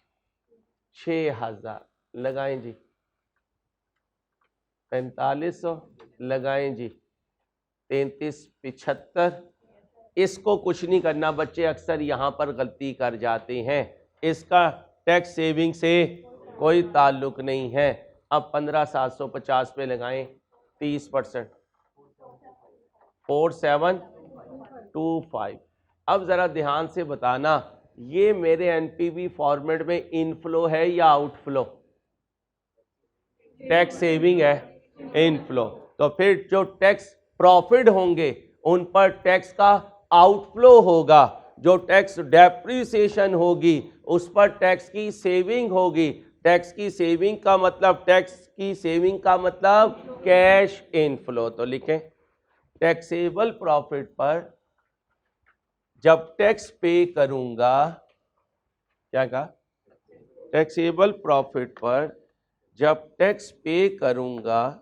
A: 6000 लगाएं जी, 4500 लगाएं जी, 3375। इसको कुछ नहीं करना बच्चे, अक्सर यहाँ पर गलती कर जाते हैं, इसका टैक्स सेविंग से कोई ताल्लुक नहीं है। अब 15750 पे लगाएं 30%, 4725। अब जरा ध्यान से बताना, ये मेरे एनपीवी फॉर्मेट में इनफ्लो है या आउटफ्लो, टैक्स सेविंग है, इनफ्लो। तो फिर जो टैक्स प्रॉफिट होंगे उन पर टैक्स का आउटफ्लो होगा, जो टैक्स डेप्रिसिएशन होगी उस पर टैक्स की सेविंग होगी। टैक्स की सेविंग का मतलब, टैक्स की सेविंग का मतलब कैश इनफ्लो। तो लिखें, टैक्सेबल प्रॉफिट पर जब टैक्स पे करूंगा, क्या कहा, टैक्सेबल प्रॉफिट पर जब टैक्स पे करूंगा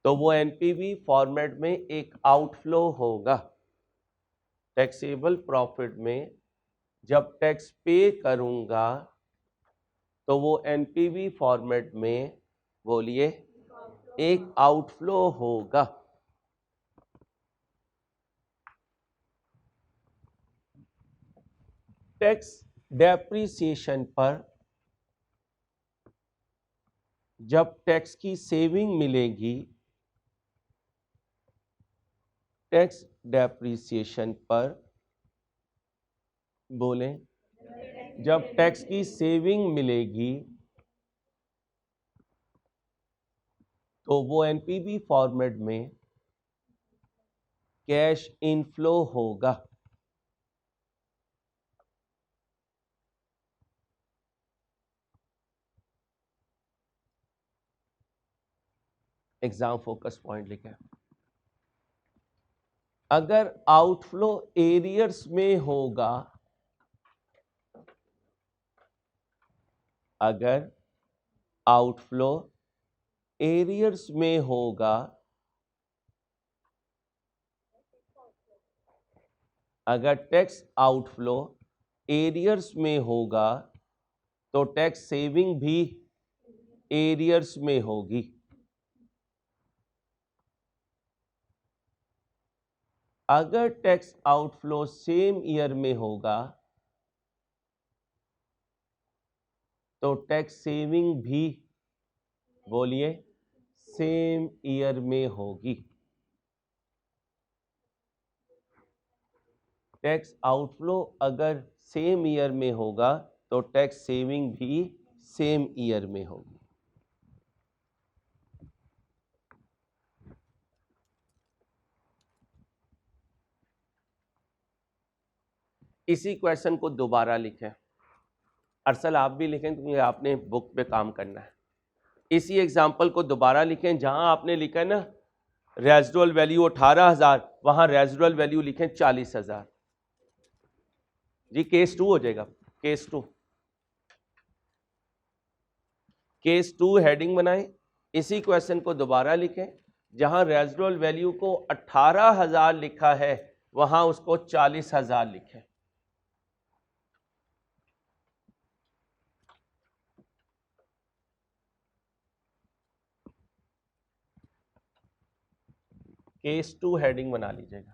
A: तो वो एनपीवी फॉर्मेट में एक आउटफ्लो होगा। टैक्सेबल प्रॉफिट में जब टैक्स पे करूंगा तो वो एनपीवी फॉर्मेट में, बोलिए, एक आउटफ्लो होगा। टैक्स डेप्रिसिएशन पर जब टैक्स की सेविंग मिलेगी, टैक्स डेप्रिसिएशन पर बोलें, जब टैक्स की सेविंग मिलेगी तो वो एनपीवी फॉर्मेट में कैश इनफ्लो होगा। एग्जाम फोकस पॉइंट लिखा है, अगर आउटफ्लो एरियर्स में होगा, अगर आउटफ्लो एरियर्स में होगा, अगर टैक्स आउटफ्लो एरियर्स में होगा तो टैक्स सेविंग भी एरियर्स में होगी। अगर टैक्स आउटफ्लो सेम ईयर में होगा तो टैक्स सेविंग भी, बोलिए, सेम ईयर में होगी। टैक्स आउटफ्लो अगर सेम ईयर में होगा तो टैक्स सेविंग भी सेम ईयर में होगी। इसी क्वेश्चन को दोबारा लिखें, अरसल आप भी लिखें क्योंकि आपने बुक पे काम करना है। इसी एग्जाम्पल को दोबारा लिखें, जहां आपने लिखा है ना रेजिडुअल वैल्यू 18,000, वहां रेजिडुअल वैल्यू लिखें 40,000 जी। केस 2 हो जाएगा, केस 2, केस 2 हेडिंग बनाएं। इसी क्वेश्चन को दोबारा लिखें, जहां रेजिडुअल वैल्यू को 18,000 लिखा है वहां उसको 40,000 लिखें। केस 2 हेडिंग बना लीजिएगा।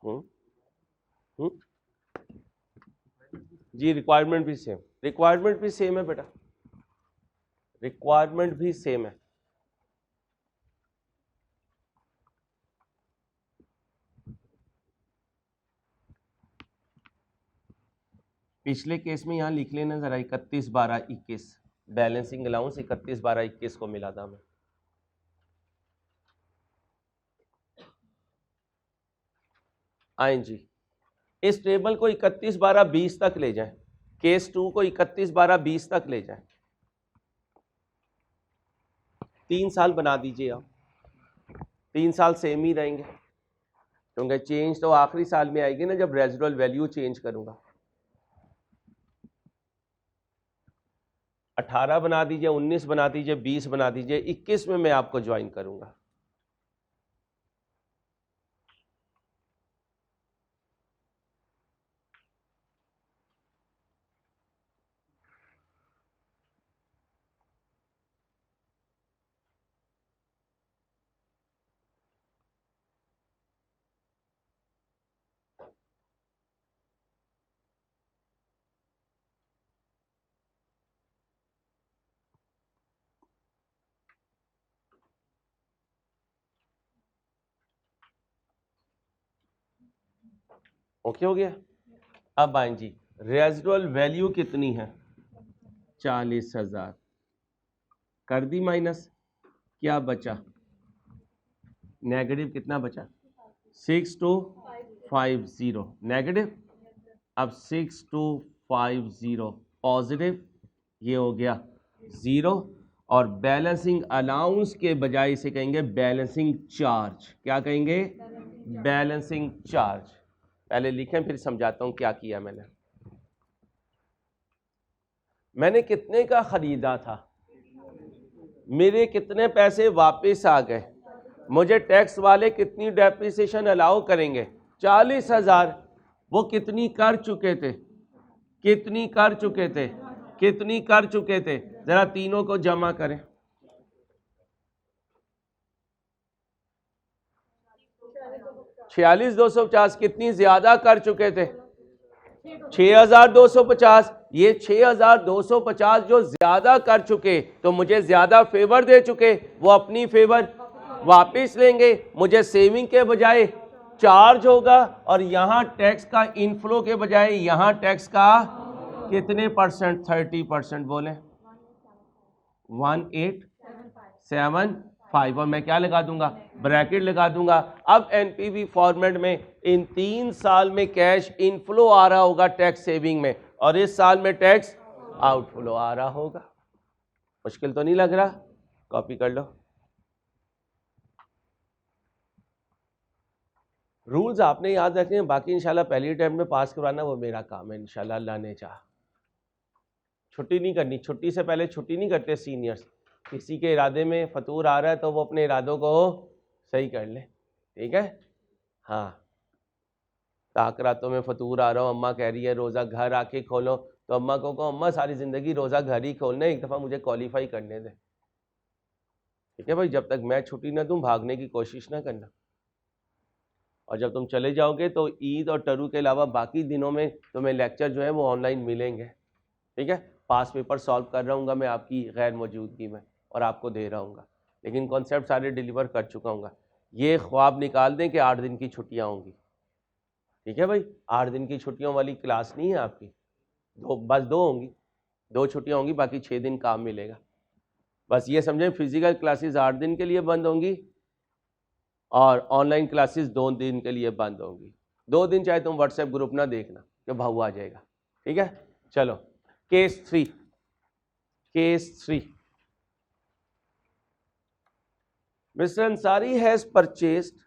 A: हम्म जी, रिक्वायरमेंट भी सेम है बेटा, रिक्वायरमेंट भी सेम है। पिछले केस में यहां लिख लेना जरा 31/12/21 बैलेंसिंग अलाउंस 31/12/21 को मिला था हमें। आए जी, इस टेबल को 31/12/20 तक ले जाएं, केस 2 को 31/12/20 तक ले जाएं। 3 साल बना दीजिए आप, 3 साल सेम ही रहेंगे क्योंकि चेंज तो आखिरी साल में आएगी ना जब रेजिडुअल वैल्यू चेंज करूंगा। 18 बना दीजिए, 19 बना दीजिए, 20 बना दीजिए, 21 में मैं आपको ज्वाइन करूंगा। ओके हो गया। अब आए जी, रेजिडुअल वैल्यू कितनी है? 40,000 कर दी माइनस, क्या बचा? नेगेटिव कितना बचा? 6250 नेगेटिव, अब 6250 पॉजिटिव, ये हो गया 0, और बैलेंसिंग अलाउंस के बजाय इसे कहेंगे बैलेंसिंग चार्ज। क्या कहेंगे? Balancing charge. पहले लिखें फिर समझाता हूं क्या किया मैंने कितने का खरीदा था, मेरे कितने पैसे वापस आ गए, मुझे टैक्स वाले कितनी डेप्रिसिएशन अलाउ करेंगे? 40,000। वो कितनी कर चुके थे, कितनी कर चुके थे, कितनी कर चुके थे? जरा तीनों को जमा करें। 46,250 कितनी ज्यादा कर चुके थे? 6,250। ये 6,250 जो ज्यादा कर चुके तो मुझे ज्यादा फेवर दे चुके, वो अपनी फेवर वापस लेंगे, मुझे सेविंग के बजाय चार्ज होगा, और यहां टैक्स का इनफ्लो के बजाय यहां टैक्स का कितने परसेंट? 30% बोले, 1875, और मैं क्या लगा दूंगा? ब्रैकेट लगा दूंगा। अब एनपीवी फॉर्मेट में इन 3 साल में कैश इनफ्लो आ रहा होगा टैक्स सेविंग में, और इस साल में टैक्स आउटफ्लो आ रहा होगा। मुश्किल तो नहीं लग रहा? कॉपी कर लो। रूल्स आपने याद रखने हैं, बाकी इंशाल्लाह पहली अटेम्प्ट में पास करवाना वो मेरा काम है इंशाल्लाह, अल्लाह ने चाहा। छुट्टी नहीं करनी, छुट्टी से पहले छुट्टी नहीं करते सीनियर्स। किसी के इरादे में फतूर आ रहा है तो वो अपने इरादों को सही कर ले, ठीक है? हाँ, ताकरातों में फतूर आ रहा हूँ, अम्मा कह रही है रोज़ा घर आके खोलो, तो अम्मा को कहो अम्मा सारी ज़िंदगी रोज़ा घर ही खोलना, एक दफ़ा मुझे क्वालिफाई करने दे, ठीक है भाई? जब तक मैं छुट्टी ना दूँ भागने की कोशिश ना करना। और जब तुम चले जाओगे तो ईद और टरू के अलावा बाकी दिनों में तुम्हें लेक्चर जो है वो ऑनलाइन मिलेंगे, ठीक है। पास पेपर सॉल्व कर रहा हूँ मैं आपकी गैर मौजूदगी में और आपको दे रहा हूँ, लेकिन कॉन्सेप्ट सारे डिलीवर कर चुका हूँ। ये ख्वाब निकाल दें कि 8 दिन की छुट्टियाँ होंगी, ठीक है भाई। 8 दिन की छुट्टियों वाली क्लास नहीं है आपकी, बस 2 होंगी, 2 छुट्टियाँ होंगी, बाकी 6 दिन काम मिलेगा। बस ये समझें फिजिकल क्लासेस 8 दिन के लिए बंद होंगी और ऑनलाइन क्लासेस 2 दिन के लिए बंद होंगी। 2 दिन चाहे तुम व्हाट्सएप ग्रुप ना देखना कि भाऊ आ जाएगा, ठीक है। चलो case 3 mister Ansari has purchased,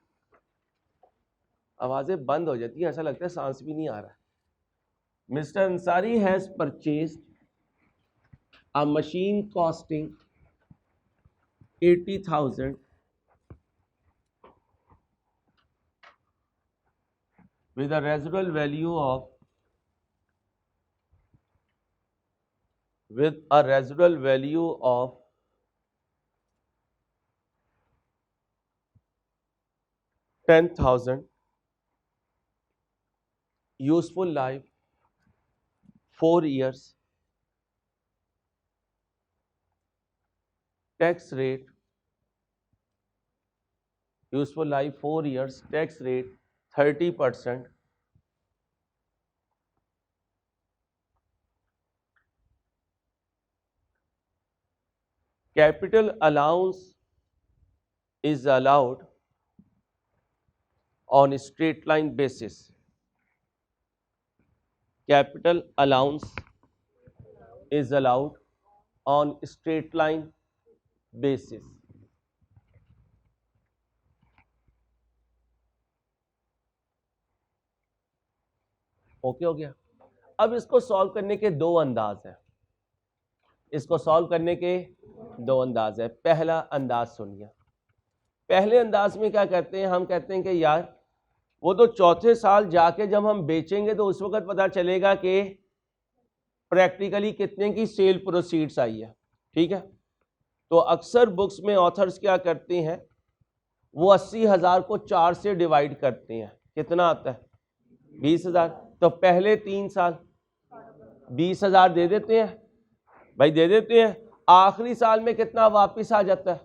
A: आवाजें बंद हो जाती हैं, ऐसा लगता है सांस भी नहीं आ रहा। Mister Ansari has purchased a machine costing 80,000 with a residual value of 10,000, useful life 4 years, tax rate, useful life 4 years, tax rate 30%, capital allowance is allowed on straight line basis. Capital allowance is allowed on straight line basis. Okay हो गया। अब इसको solve करने के 2 अंदाज हैं, इसको solve करने के 2 अंदाज है। पहला अंदाज सुनिए। पहले अंदाज में क्या करते हैं, हम कहते हैं कि यार वो तो चौथे साल जाके जब हम बेचेंगे तो उस वक्त पता चलेगा कि प्रैक्टिकली कितने की सेल प्रोसीड्स आई है, ठीक है। तो अक्सर बुक्स में ऑथर्स क्या करते हैं, वो 80,000 को 4 से डिवाइड करते हैं, कितना आता है 20,000। तो पहले 3 साल 20,000 दे देते हैं भाई, दे देते हैं। आखिरी साल में कितना वापस आ जाता है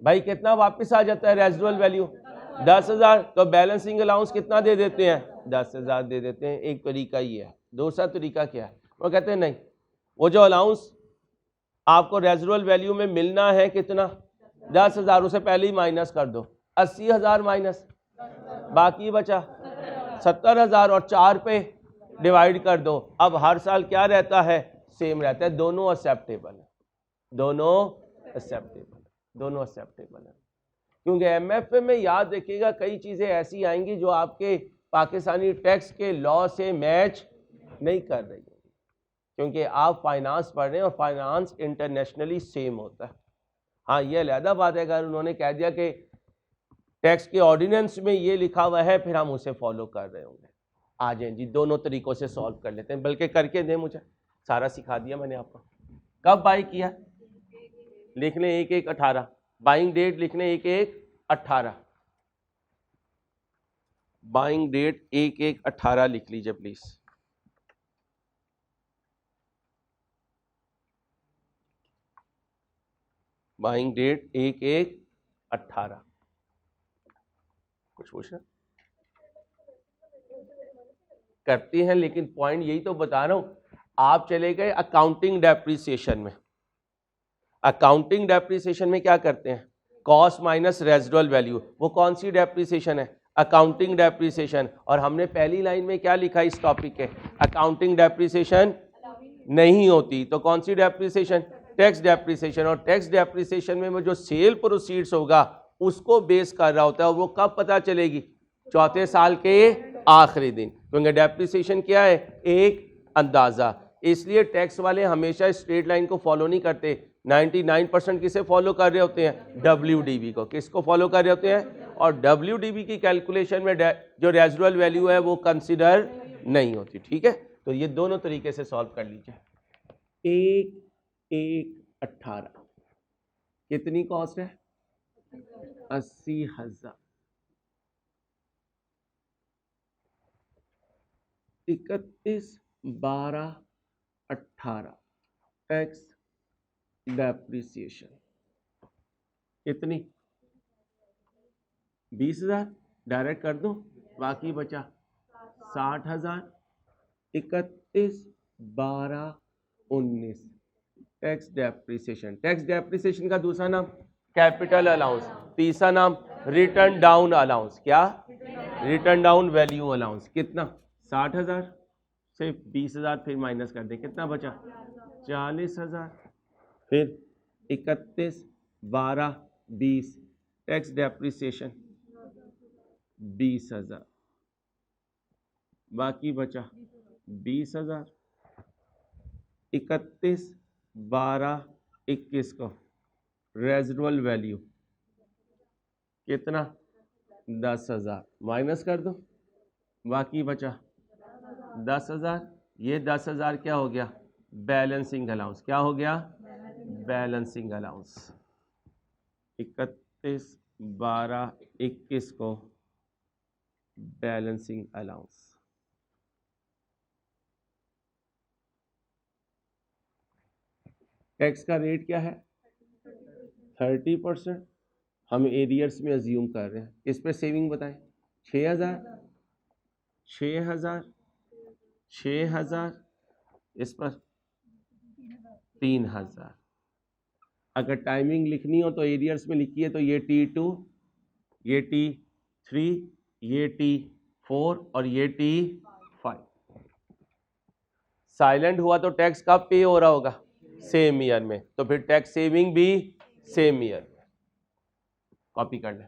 A: भाई, कितना वापस आ जाता है रेजिडुअल वैल्यू 10,000। तो बैलेंसिंग अलाउंस कितना दे देते हैं 10,000 दे देते हैं। एक तरीका ही है। दूसरा तरीका क्या है, वो कहते हैं नहीं, वो जो अलाउंस आपको रेजिडुअल वैल्यू में मिलना है कितना 10,000, उसे पहले ही माइनस कर दो, 80,000 माइनस, बाकी बचा 70,000 और 4 पे डिवाइड कर दो। अब हर साल क्या रहता है, सेम रहता है। दोनों एक्सेप्टेबल है, दोनों एक्सेप्टेबल है। क्योंकि एमएफए में याद रखिएगा कई चीज़ें ऐसी आएंगी जो आपके पाकिस्तानी टैक्स के लॉ से मैच नहीं कर रही है, क्योंकि आप फाइनेंस पढ़ रहे हैं और फाइनेंस इंटरनेशनली सेम होता है। हाँ, ये अलहदा बात है अगर उन्होंने कह दिया कि टैक्स के ऑर्डिनेंस में ये लिखा हुआ है, फिर हम उसे फॉलो कर रहे होंगे। आ जाए जी, दोनों तरीकों से सॉल्व कर लेते हैं, बल्कि करके दें, मुझे सारा सिखा दिया मैंने आपको। कब बाई किया, लिख लें 1/1/18, बाइंग डेट लिख लें 1/1/18, बाइंग डेट 1/1/18 लिख लीजिए प्लीज। Buying date 1/1/18। कुछ पूछना करती हैं, लेकिन पॉइंट यही तो बता रहा हूं। आप चले गए अकाउंटिंग डेप्रिसिएशन में, अकाउंटिंग डेप्रिसिएशन में क्या करते हैं, कॉस्ट माइनस रेजिडुअल वैल्यू। वो कौन सी डेप्रिसिएशन है, अकाउंटिंग डेप्रिसिएशन। और हमने पहली लाइन में क्या लिखा इस टॉपिक के, अकाउंटिंग डेप्रिसिएशन नहीं होती, तो कौन सी डेप्रिसिएशन, टैक्स डेप्रिसिएशन। और टैक्स डेप्रिसिएशन में वो जो सेल प्रोसीड्स होगा उसको बेस कर रहा होता है, और वो कब पता चलेगी, चौथे साल के आखिरी दिन। क्योंकि डेप्रिसिएशन क्या है, एक अंदाजा। इसलिए टैक्स वाले हमेशा स्ट्रेट लाइन को फॉलो नहीं करते। 99% किसे फॉलो कर रहे होते हैं, WDV को। किसको फॉलो कर रहे होते हैं, और WDV की कैलकुलेशन में जो रेजिडुअल वैल्यू है वो कंसिडर नहीं होती, ठीक है। तो ये दोनों तरीके से सॉल्व कर लीजिए। 1/1/18 कितनी कॉस्ट है, 80,000। 31/12/18 टैक्स डेप्रिसिएशन कितनी? 20,000 डायरेक्ट कर दूं, बाकी बचा 60,000। 31/12/19 टैक्स डेप्रिसिएशन। टैक्स डेप्रिसिएशन का दूसरा नाम कैपिटल अलाउंस, तीसरा नाम रिटर्न डाउन अलाउंस। क्या? Return down value allowance. कितना? 60,000 से 20,000 फिर माइनस कर दें, कितना बचा? 40,000। फिर 31/12/20 टैक्स डेप्रिसिएशन 20,000, बाकी बचा 20,000। 31/12/21 को रेजिडुअल वैल्यू कितना? 10,000 माइनस कर दो, बाकी बचा 10,000। ये 10,000 क्या हो गया? Balancing allowance. क्या हो गया? Balancing allowance. 31/12/21 को बैलेंसिंग अलाउंस। टैक्स का रेट क्या है? 30%। हम एरियर्स में अज्यूम कर रहे हैं। इस पे सेविंग बताएं। 6,000 6,000 6,000, इस पर 3,000। अगर टाइमिंग लिखनी हो तो एरियर्स में लिखिए, तो ये T2, ये T3, ये T4 और ये T5। साइलेंट हुआ तो टैक्स कब पे हो रहा होगा? सेम ईयर में। तो फिर टैक्स सेविंग भी सेम ईयर में। कॉपी कर लें।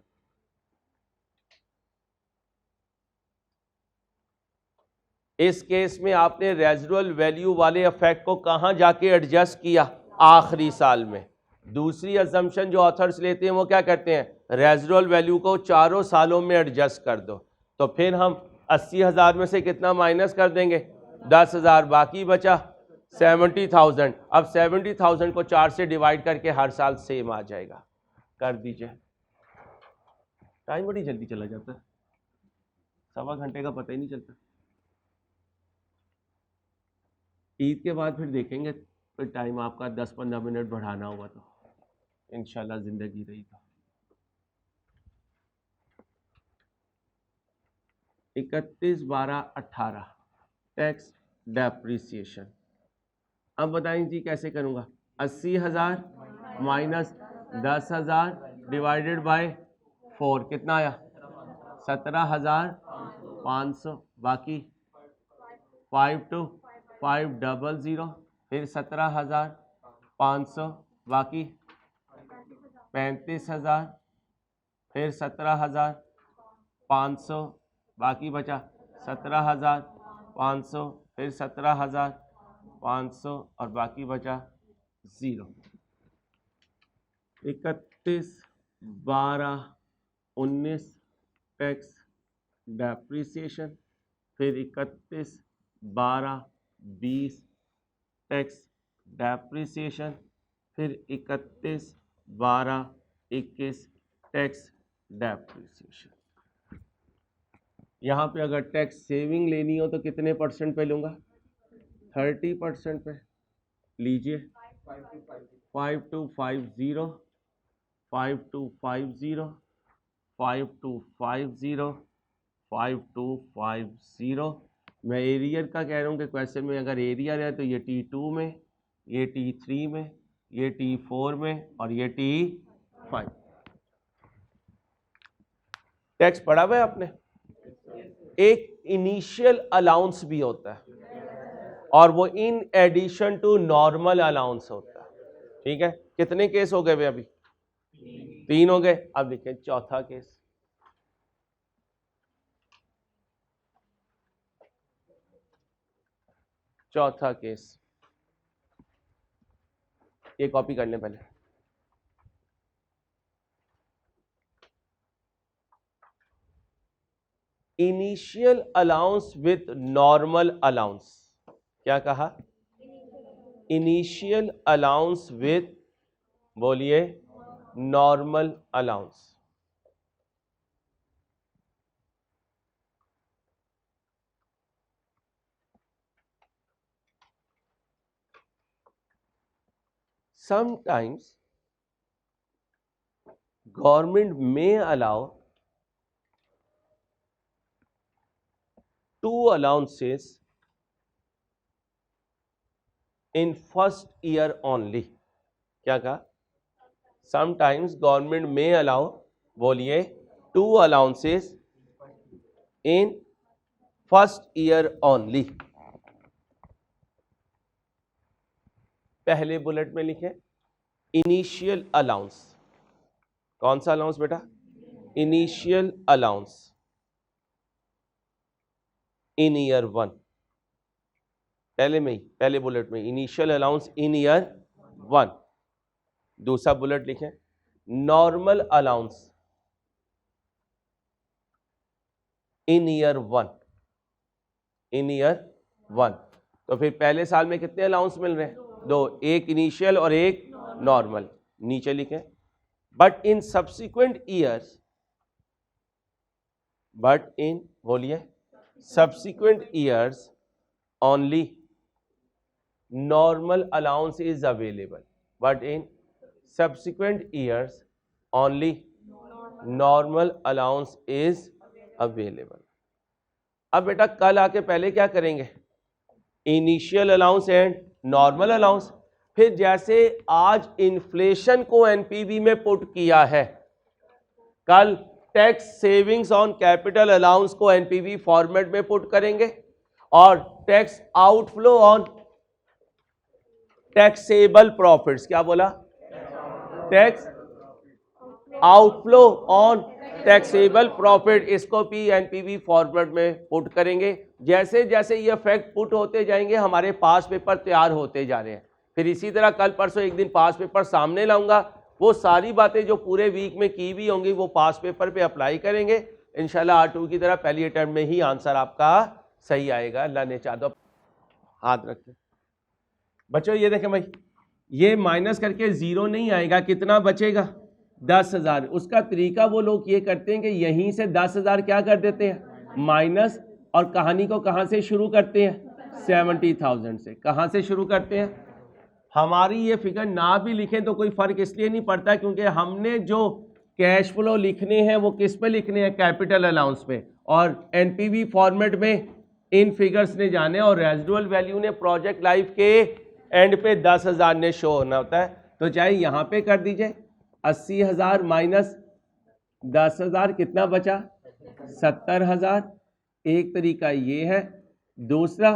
A: इस केस में आपने रेजिडुअल वैल्यू वाले इफेक्ट को कहां जाके एडजस्ट किया? आखिरी साल में। दूसरी अजम्पशन जो ऑथर्स लेते हैं वो क्या करते हैं? रेजिडुअल वैल्यू को चारों सालों में एडजस्ट कर दो। तो फिर हम 80,000 में से कितना माइनस कर देंगे? 10,000, बाकी बचा 70,000। अब 70,000 को 4 से डिवाइड करके हर साल सेम आ जाएगा। कर दीजिए। टाइम बड़ी जल्दी चला जाता है, 1.25 घंटे का पता ही नहीं चलता। ईद के बाद फिर देखेंगे, फिर टाइम आपका 10-15 मिनट बढ़ाना होगा तो इंशाल्लाह जिंदगी रही तो। 31/12/18 टैक्स डेप्रिसिएशन। अब बताएं जी कैसे करूंगा? 80,000 माइनस 10,000 डिवाइडेड बाय 4 कितना आया? 17,500, बाकी 52,500, फिर 17,500, बाकी 35,000, फिर 17,500, बाकी बचा 17,500, फिर 17,500 और बाकी बचा 0। 31/12/19 टैक्स डेप्रिसिएशन, फिर 31/12/20 टैक्स डेप्रिसिएशन, फिर 31/12/21 टैक्स डेप्रिसिएशन। यहाँ पे अगर टैक्स सेविंग लेनी हो तो कितने परसेंट पे लूँगा? 30% पे लीजिए। 5250, 5250, 5250, 5250। मैं एरियर का कह रहा हूँ कि क्वेश्चन में अगर एरियर है तो ये T2 में, ये T3 में, ये T4 में और ये T5। टैक्स पढ़ा हुआ है आपने? एक इनिशियल अलाउंस भी होता है और वो in addition to normal allowance होता है। ठीक है, कितने केस हो गए भाई? अभी 3 हो गए। अब लिखें चौथा केस। चौथा केस ये कॉपी करने पहले। Initial allowance with normal allowance. क्या कहा? इनिशियल अलाउंस विथ, बोलिए, normal allowance. sometimes government may allow 2 allowances in first year only. क्या कहा? Sometimes government may allow, बोलिए, 2 allowances in first year only. पहले बुलेट में लिखें इनिशियल अलाउंस. कौन सा अलाउंस बेटा? इनिशियल अलाउंस इन ईयर 1. पहले में ही, पहले बुलेट में इनिशियल अलाउंस इन ईयर 1. दूसरा बुलेट लिखें नॉर्मल अलाउंस इन ईयर 1. इन ईयर 1. तो फिर पहले साल में कितने अलाउंस मिल रहे हैं? 2, एक इनिशियल और एक नॉर्मल. नीचे लिखें but in subsequent years, but in, बोलिए, subsequent years only normal allowance is available. But in subsequent years only normal allowance is available. अब बेटा कल आके पहले क्या करेंगे? Initial allowance and normal allowance. फिर जैसे आज इन्फ्लेशन को एनपीवी में पुट किया है, कल tax savings on capital allowance को एनपीवी फॉर्मेट में पुट करेंगे और tax outflow on taxable profits, क्या बोला? Tax outflow on taxable profit, इसको भी एनपीवी फॉर्मेट में पुट करेंगे. जैसे जैसे ये फैक्ट पुट होते जाएंगे हमारे पास पेपर तैयार होते जा रहे हैं. फिर इसी तरह कल परसों एक दिन पास पेपर सामने लाऊंगा, वो सारी बातें जो पूरे वीक में की भी होंगी वो पास पेपर पे अप्लाई करेंगे इंशाल्लाह. R2 की तरह पहली अटेम्प्ट में ही आंसर आपका सही आएगा, अल्लाह ने चाहा. हाथ रखते बच्चों, ये देखें भाई, ये माइनस करके 0 नहीं आएगा, कितना बचेगा? 10,000. उसका तरीका वो लोग ये करते हैं कि यहीं से 10,000 क्या कर देते हैं? माइनस, और कहानी को कहाँ से शुरू करते हैं? 70,000 से. कहाँ से शुरू करते हैं? हमारी ये फिगर ना भी लिखें तो कोई फ़र्क इसलिए नहीं पड़ता क्योंकि हमने जो कैश फ्लो लिखने हैं वो किस पे लिखने हैं? कैपिटल अलाउंस पे. और एनपीवी फॉर्मेट में इन फिगर्स ने जाने और रेजिडुअल वैल्यू ने प्रोजेक्ट लाइफ के एंड पे 10,000 ने शो होना होता है. तो चाहे यहाँ पे कर दीजिए 80,000 माइनस 10,000, कितना बचा? 70,000. एक तरीका ये है. दूसरा,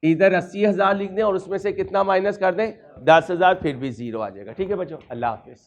A: इधर 80,000 लिख दें और उसमें से कितना माइनस कर दें? 10,000, फिर भी 0 आ जाएगा. ठीक है बच्चों, अल्लाह हाफिज़.